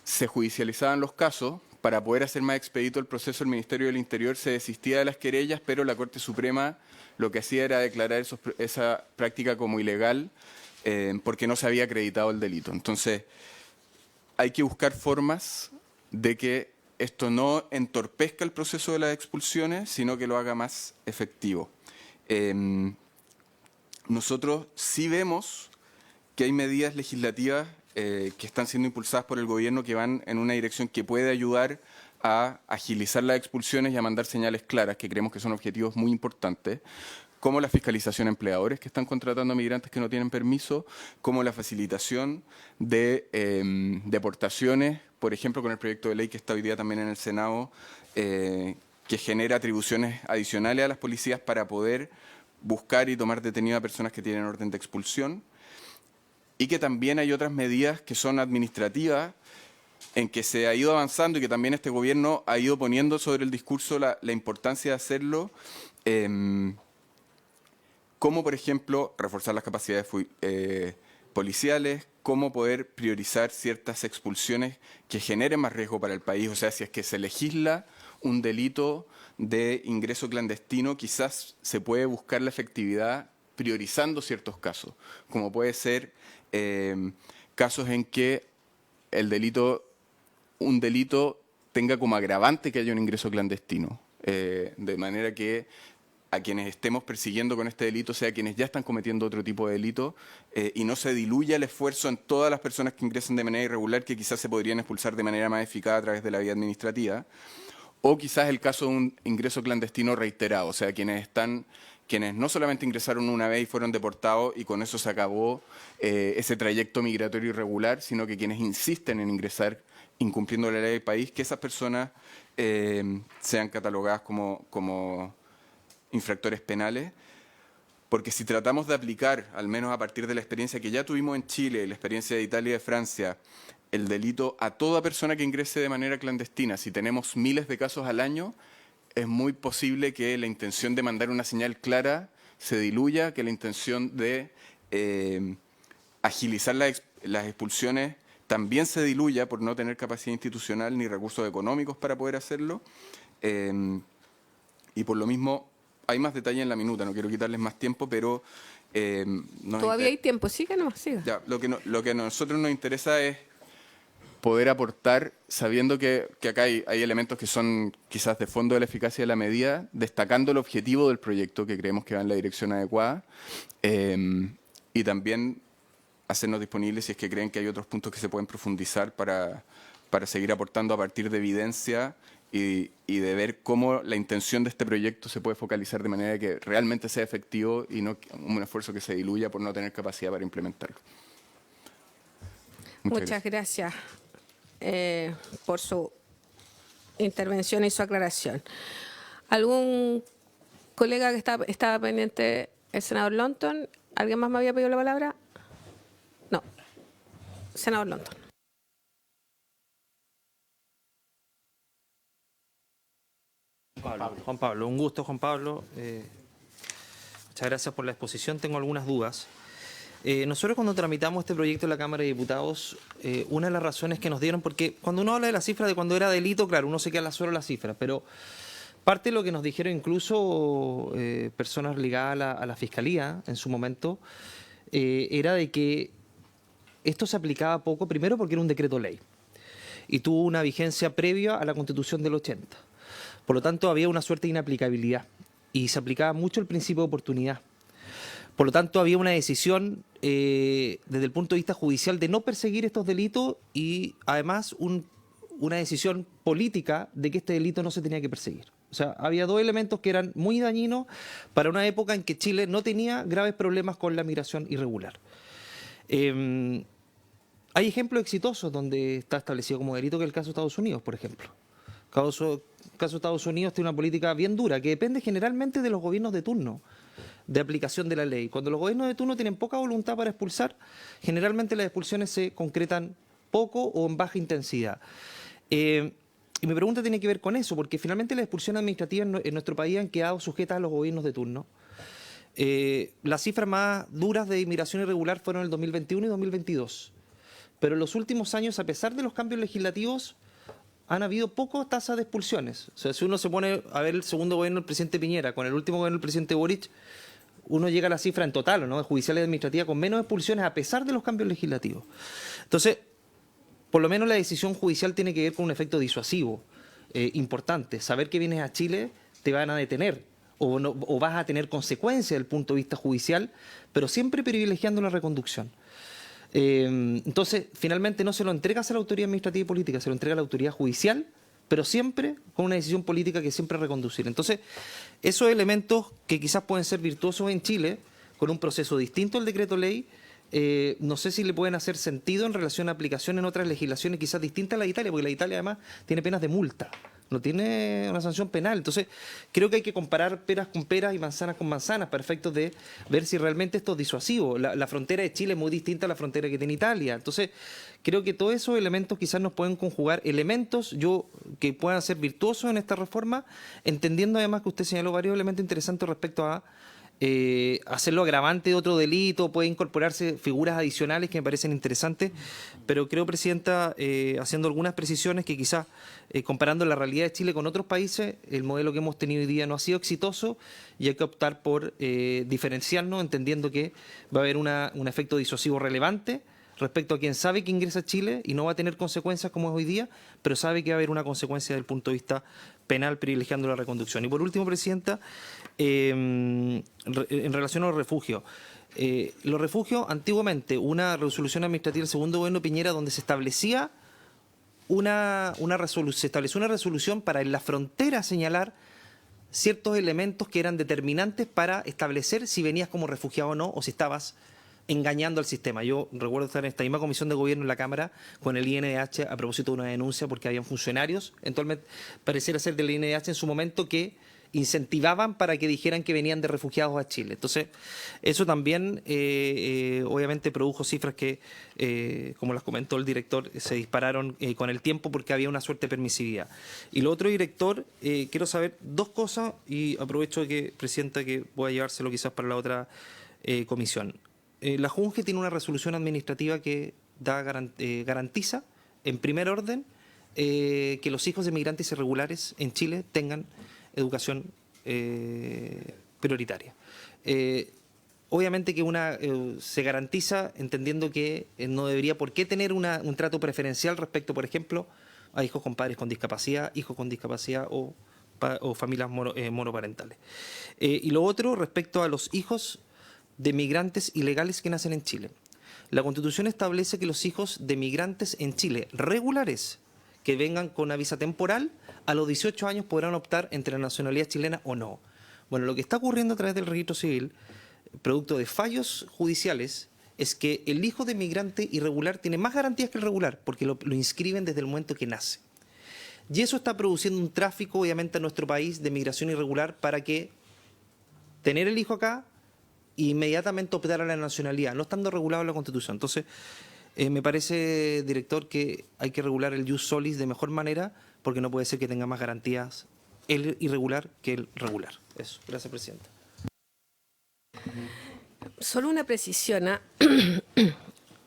se judicializaban los casos. Para poder hacer más expedito el proceso, el Ministerio del Interior se desistía de las querellas, pero la Corte Suprema lo que hacía era declarar esa práctica como ilegal, porque no se había acreditado el delito. Entonces, hay que buscar formas de que esto no entorpezca el proceso de las expulsiones, sino que lo haga más efectivo. Nosotros sí vemos que hay medidas legislativas que están siendo impulsadas por el gobierno que van en una dirección que puede ayudar a agilizar las expulsiones y a mandar señales claras, que creemos que son objetivos muy importantes, como la fiscalización a empleadores que están contratando a migrantes que no tienen permiso, como la facilitación de deportaciones, por ejemplo, con el proyecto de ley que está hoy día también en el Senado, que genera atribuciones adicionales a las policías para poder buscar y tomar detenido a personas que tienen orden de expulsión, y que también hay otras medidas que son administrativas, en que se ha ido avanzando y que también este gobierno ha ido poniendo sobre el discurso la importancia de hacerlo, como por ejemplo reforzar las capacidades policiales, cómo poder priorizar ciertas expulsiones que generen más riesgo para el país. O sea, si es que se legisla un delito de ingreso clandestino, quizás se puede buscar la efectividad priorizando ciertos casos, como puede ser casos en que un delito tenga como agravante que haya un ingreso clandestino, de manera que a quienes estemos persiguiendo con este delito sea quienes ya están cometiendo otro tipo de delito, y no se diluya el esfuerzo en todas las personas que ingresan de manera irregular, que quizás se podrían expulsar de manera más eficaz a través de la vía administrativa, o quizás el caso de un ingreso clandestino reiterado, o sea, quienes no solamente ingresaron una vez y fueron deportados y con eso se acabó ese trayecto migratorio irregular, sino que quienes insisten en ingresar incumpliendo la ley del país, que esas personas sean catalogadas como infractores penales, porque si tratamos de aplicar, al menos a partir de la experiencia que ya tuvimos en Chile, la experiencia de Italia y de Francia, el delito a toda persona que ingrese de manera clandestina, si tenemos miles de casos al año, es muy posible que la intención de mandar una señal clara se diluya, que la intención de agilizar las expulsiones también se diluya por no tener capacidad institucional ni recursos económicos para poder hacerlo. y por lo mismo hay más detalle en la minuta, no quiero quitarles más tiempo, pero... Todavía hay tiempo, siga nomás, siga. Ya, lo que a nosotros nos interesa es poder aportar, sabiendo que acá hay elementos que son quizás de fondo de la eficacia de la medida, destacando el objetivo del proyecto que creemos que va en la dirección adecuada, y también hacernos disponibles si es que creen que hay otros puntos que se pueden profundizar para seguir aportando a partir de evidencia y de ver cómo la intención de este proyecto se puede focalizar de manera que realmente sea efectivo y no un esfuerzo que se diluya por no tener capacidad para implementarlo. Muchas gracias por su intervención y su aclaración. ¿Algún colega que estaba pendiente, el senador Lonton? ¿Alguien más me había pedido la palabra? No. Senador Lonton. Juan Pablo, un gusto, Juan Pablo. Muchas gracias por la exposición. Tengo algunas dudas. Nosotros cuando tramitamos este proyecto en la Cámara de Diputados, una de las razones que nos dieron, porque cuando uno habla de la cifra de cuando era delito, claro, uno se queda solo la cifra, pero parte de lo que nos dijeron incluso personas ligadas a la Fiscalía en su momento, era de que esto se aplicaba poco, primero porque era un decreto ley y tuvo una vigencia previa a la Constitución del 80. Por lo tanto, había una suerte de inaplicabilidad y se aplicaba mucho el principio de oportunidad. Por lo tanto, había una decisión desde el punto de vista judicial de no perseguir estos delitos y además una decisión política de que este delito no se tenía que perseguir. O sea, había dos elementos que eran muy dañinos para una época en que Chile no tenía graves problemas con la migración irregular. Hay ejemplos exitosos donde está establecido como delito, que es el caso de Estados Unidos, por ejemplo. El caso de Estados Unidos tiene una política bien dura que depende generalmente de los gobiernos de turno de aplicación de la ley. Cuando los gobiernos de turno tienen poca voluntad para expulsar, generalmente las expulsiones se concretan poco o en baja intensidad. Y mi pregunta tiene que ver con eso, porque finalmente las expulsiones administrativas en nuestro país han quedado sujetas a los gobiernos de turno. Las cifras más duras de inmigración irregular fueron en el 2021 y 2022. Pero en los últimos años, a pesar de los cambios legislativos, han habido pocas tasas de expulsiones. O sea, si uno se pone a ver el segundo gobierno del presidente Piñera con el último gobierno del presidente Boric, uno llega a la cifra en total, ¿no?, de judiciales y administrativas con menos expulsiones a pesar de los cambios legislativos. Entonces, por lo menos la decisión judicial tiene que ver con un efecto disuasivo importante. Saber que vienes a Chile te van a detener o vas a tener consecuencias desde el punto de vista judicial, pero siempre privilegiando la reconducción. Entonces, finalmente no se lo entregas a la autoridad administrativa y política, se lo entrega a la autoridad judicial, pero siempre con una decisión política que siempre reconducir. Entonces, esos elementos que quizás pueden ser virtuosos en Chile, con un proceso distinto al decreto ley, no sé si le pueden hacer sentido en relación a aplicación en otras legislaciones quizás distintas a la de Italia, porque la de Italia además tiene penas de multa, no tiene una sanción penal. Entonces, creo que hay que comparar peras con peras y manzanas con manzanas para efectos de ver si realmente esto es disuasivo. La frontera de Chile es muy distinta a la frontera que tiene Italia. Entonces, creo que todos esos elementos quizás nos pueden conjugar elementos que puedan ser virtuosos en esta reforma, entendiendo además que usted señaló varios elementos interesantes respecto a hacerlo agravante de otro delito, puede incorporarse figuras adicionales que me parecen interesantes, pero creo, Presidenta, haciendo algunas precisiones que quizás comparando la realidad de Chile con otros países, el modelo que hemos tenido hoy día no ha sido exitoso y hay que optar por diferenciarnos, entendiendo que va a haber un efecto disuasivo relevante respecto a quien sabe que ingresa a Chile y no va a tener consecuencias como es hoy día, pero sabe que va a haber una consecuencia desde el punto de vista penal privilegiando la reconducción. Y por último, Presidenta, en relación a los refugios. Los refugios, antiguamente, una resolución administrativa del segundo gobierno de Piñera donde se establecía una resolución para en la frontera señalar ciertos elementos que eran determinantes para establecer si venías como refugiado o no, o si estabas engañando al sistema. Yo recuerdo estar en esta misma comisión de gobierno en la Cámara con el INDH a propósito de una denuncia porque habían funcionarios, eventualmente pareciera ser del INDH en su momento, que incentivaban para que dijeran que venían de refugiados a Chile. Entonces, eso también obviamente produjo cifras que, como las comentó el director, se dispararon con el tiempo porque había una suerte de permisividad. Y lo otro, director, quiero saber dos cosas y aprovecho que, Presidenta, que voy a llevárselo quizás para la otra comisión. La JUNGE tiene una resolución administrativa que garantiza, en primer orden, que los hijos de migrantes irregulares en Chile tengan educación prioritaria. Obviamente que se garantiza entendiendo que no debería por qué tener un trato preferencial respecto, por ejemplo, a hijos con padres con discapacidad, hijos con discapacidad o familias monoparentales. Y lo otro respecto a los hijos de migrantes ilegales que nacen en Chile. La Constitución establece que los hijos de migrantes en Chile regulares que vengan con una visa temporal a los 18 años podrán optar entre la nacionalidad chilena o no. Bueno, lo que está ocurriendo a través del registro civil, producto de fallos judiciales, es que el hijo de migrante irregular tiene más garantías que el regular, porque lo inscriben desde el momento que nace. Y eso está produciendo un tráfico, obviamente, en nuestro país de migración irregular para que tener el hijo acá e inmediatamente optar a la nacionalidad, no estando regulado en la Constitución. Entonces, me parece, director, que hay que regular el jus solis de mejor manera, porque no puede ser que tenga más garantías el irregular que el regular. Eso. Gracias, presidenta. Solo una precisión.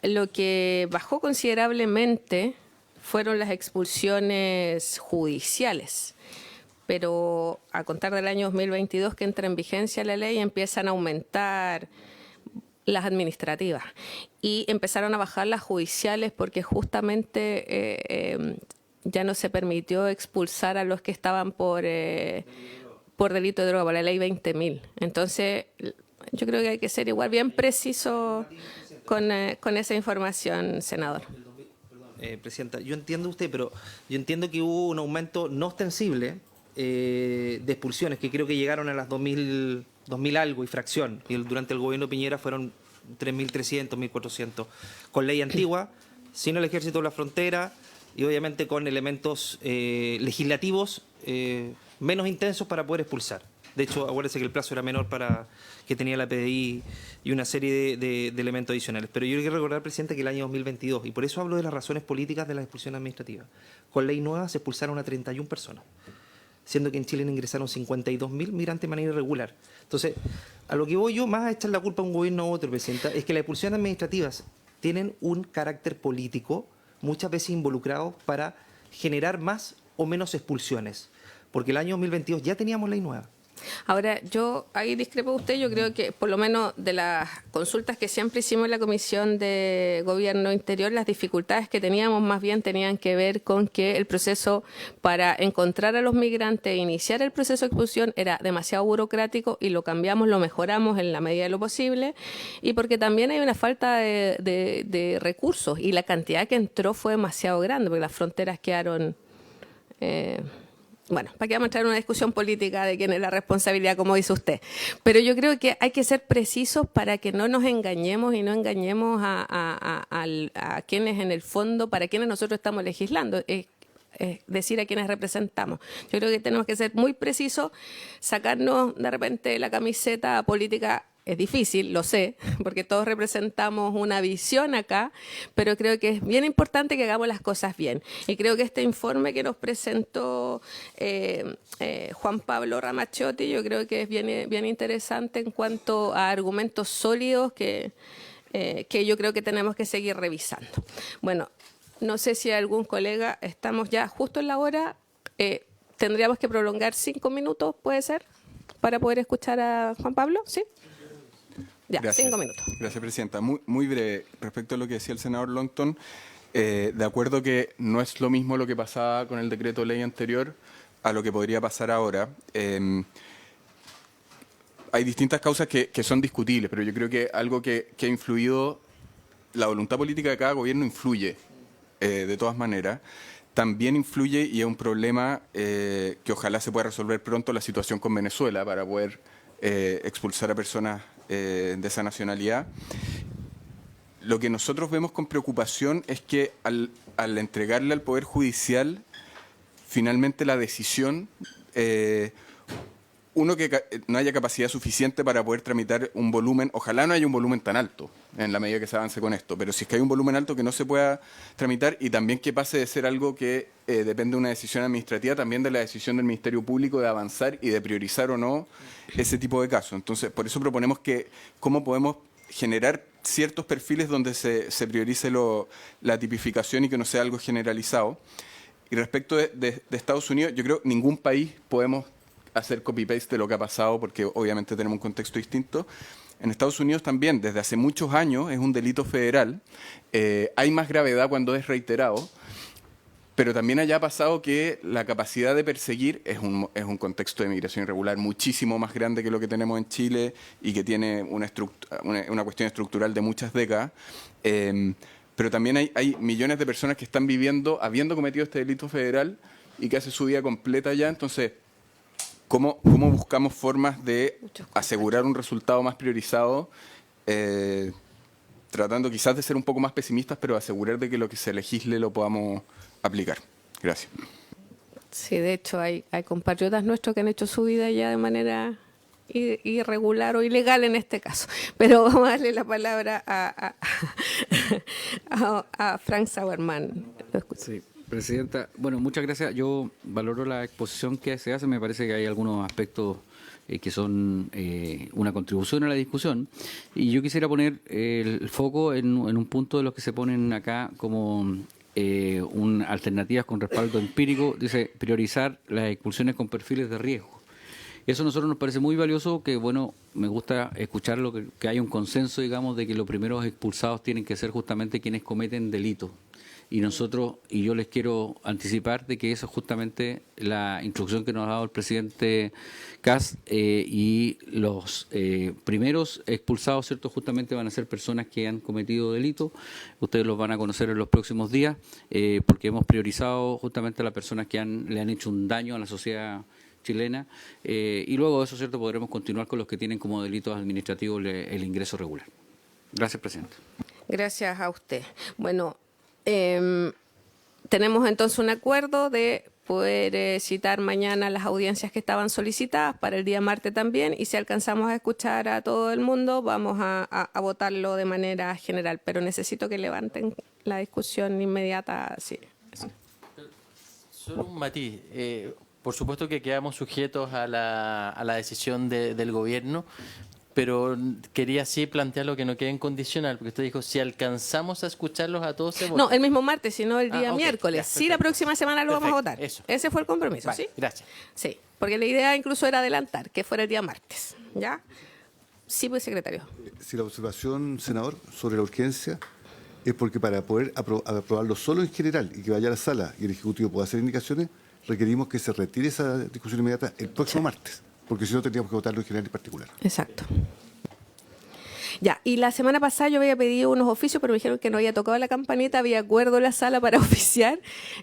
Lo que bajó considerablemente fueron las expulsiones judiciales, pero a contar del año 2022 que entra en vigencia la ley empiezan a aumentar las administrativas y empezaron a bajar las judiciales porque justamente ya no se permitió expulsar a los que estaban por delito de droga, por la ley 20.000. Entonces, yo creo que hay que ser igual bien preciso con esa información, senador. Presidenta, yo entiendo usted, pero yo entiendo que hubo un aumento no ostensible de expulsiones, que creo que llegaron a las 2.000 algo y fracción, y durante el gobierno Piñera fueron 3.300, 1.400, con ley antigua, sin el Ejército de la Frontera y obviamente con elementos legislativos menos intensos para poder expulsar. De hecho, acuérdense que el plazo era menor para que tenía la PDI y una serie de elementos adicionales. Pero yo quiero recordar, presidente, que el año 2022, y por eso hablo de las razones políticas de la expulsión administrativa, con ley nueva se expulsaron a 31 personas, siendo que en Chile ingresaron 52.000 migrantes de manera irregular. Entonces, a lo que voy yo, más a echar la culpa a un gobierno u otro, presidenta, es que las expulsiones administrativas tienen un carácter político, muchas veces involucrado para generar más o menos expulsiones, porque el año 2022 ya teníamos ley nueva. Ahora, yo ahí discrepo de usted, yo creo que por lo menos de las consultas que siempre hicimos en la Comisión de Gobierno Interior, las dificultades que teníamos más bien tenían que ver con que el proceso para encontrar a los migrantes e iniciar el proceso de expulsión era demasiado burocrático y lo cambiamos, lo mejoramos en la medida de lo posible, y porque también hay una falta de recursos y la cantidad que entró fue demasiado grande porque las fronteras quedaron... Bueno, ¿para qué vamos a entrar en una discusión política de quién es la responsabilidad, como dice usted? Pero yo creo que hay que ser precisos para que no nos engañemos y no engañemos a quienes en el fondo, para quienes nosotros estamos legislando, es decir, a quienes representamos. Yo creo que tenemos que ser muy precisos, sacarnos de repente la camiseta política. Es difícil, lo sé, porque todos representamos una visión acá, pero creo que es bien importante que hagamos las cosas bien. Y creo que este informe que nos presentó Juan Pablo Ramaciotti, yo creo que es bien interesante en cuanto a argumentos sólidos que yo creo que tenemos que seguir revisando. Bueno, no sé si algún colega, estamos ya justo en la hora, tendríamos que prolongar 5 minutos, ¿puede ser? Para poder escuchar a Juan Pablo, ¿sí? Ya, Gracias. 5 minutos. Gracias, presidenta. Muy breve. Respecto a lo que decía el senador Longton, de acuerdo que no es lo mismo lo que pasaba con el decreto de ley anterior a lo que podría pasar ahora. Hay distintas causas que son discutibles, pero yo creo que algo que ha influido, la voluntad política de cada gobierno influye, de todas maneras. También influye, y es un problema que ojalá se pueda resolver pronto, la situación con Venezuela para poder expulsar a personas de esa nacionalidad. Lo que nosotros vemos con preocupación es que al entregarle al Poder Judicial finalmente la decisión, uno, que no haya capacidad suficiente para poder tramitar un volumen, ojalá no haya un volumen tan alto en la medida que se avance con esto, pero si es que hay un volumen alto que no se pueda tramitar, y también que pase de ser algo que depende de una decisión administrativa, también de la decisión del Ministerio Público de avanzar y de priorizar o no ese tipo de casos. Entonces, por eso proponemos que cómo podemos generar ciertos perfiles donde se priorice la tipificación y que no sea algo generalizado. Y respecto de Estados Unidos, yo creo que ningún país podemos hacer copy-paste de lo que ha pasado, porque obviamente tenemos un contexto distinto. En Estados Unidos también, desde hace muchos años, es un delito federal. Hay más gravedad cuando es reiterado, pero también allá ha pasado que la capacidad de perseguir es un contexto de migración irregular muchísimo más grande que lo que tenemos en Chile y que tiene una cuestión estructural de muchas décadas. Pero también hay millones de personas que están viviendo, habiendo cometido este delito federal y que hace su vida completa allá. Entonces, ¿cómo buscamos formas de asegurar un resultado más priorizado? Tratando quizás de ser un poco más pesimistas, pero asegurar de que lo que se legisle lo podamos aplicar. Gracias. Sí, de hecho hay compatriotas nuestros que han hecho su vida ya de manera irregular o ilegal en este caso. Pero vamos a darle la palabra a Frank Sauerman. Sí, Presidenta. Bueno, muchas gracias. Yo valoro la exposición que se hace. Me parece que hay algunos aspectos que son una contribución a la discusión. Y yo quisiera poner el foco en un punto de los que se ponen acá como alternativas con respaldo empírico. Dice priorizar las expulsiones con perfiles de riesgo. Eso a nosotros nos parece muy valioso, que bueno, me gusta escucharlo, que hay un consenso, digamos, de que los primeros expulsados tienen que ser justamente quienes cometen delitos. Y yo les quiero anticipar de que eso es justamente la instrucción que nos ha dado el presidente Kast, y los primeros expulsados, ¿cierto?, justamente van a ser personas que han cometido delitos. Ustedes los van a conocer en los próximos días, porque hemos priorizado justamente a las personas que le han hecho un daño a la sociedad chilena, y luego de eso, ¿cierto?, podremos continuar con los que tienen como delitos administrativos el ingreso regular. Gracias, presidente. Gracias a usted. Bueno, tenemos entonces un acuerdo de poder citar mañana las audiencias que estaban solicitadas para el día martes también, y si alcanzamos a escuchar a todo el mundo vamos a votarlo de manera general, pero necesito que levanten la discusión inmediata. Sí. Solo un matiz. Por supuesto que quedamos sujetos a la decisión del gobierno, pero quería sí plantear lo que no quede en condicional, porque usted dijo, si alcanzamos a escucharlos a todos, se vota. No, el mismo martes, sino el día ok, miércoles. ya, Sí, la próxima semana lo vamos a votar. Eso. Ese fue el compromiso, Vale, ¿sí? gracias. Sí, porque la idea incluso era adelantar, que fuera el día martes, ¿ya? Sí, pues, secretario. Si la observación, senador, sobre la urgencia es porque para poder aprobarlo solo en general y que vaya a la sala y el Ejecutivo pueda hacer indicaciones, requerimos que se retire esa discusión inmediata el próximo martes, porque si no tendríamos que votarlo en general y particular. Exacto. Ya, y la semana pasada yo había pedido unos oficios, pero me dijeron que no había tocado la campanita, había acuerdo en la sala para oficiar.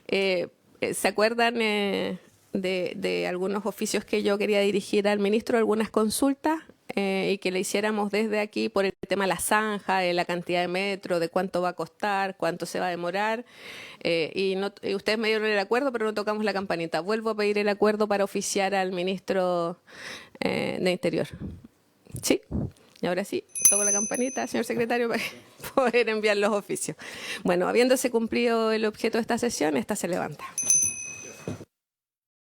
¿Se acuerdan de algunos oficios que yo quería dirigir al ministro, algunas consultas, y que le hiciéramos desde aquí por el tema de la zanja, de la cantidad de metros, de cuánto va a costar, cuánto se va a demorar? Y ustedes me dieron el acuerdo, pero no tocamos la campanita. Vuelvo a pedir el acuerdo para oficiar al ministro de Interior. ¿Sí? Y ahora sí, toco la campanita, señor secretario, para poder enviar los oficios. Bueno, habiéndose cumplido el objeto de esta sesión, esta se levanta.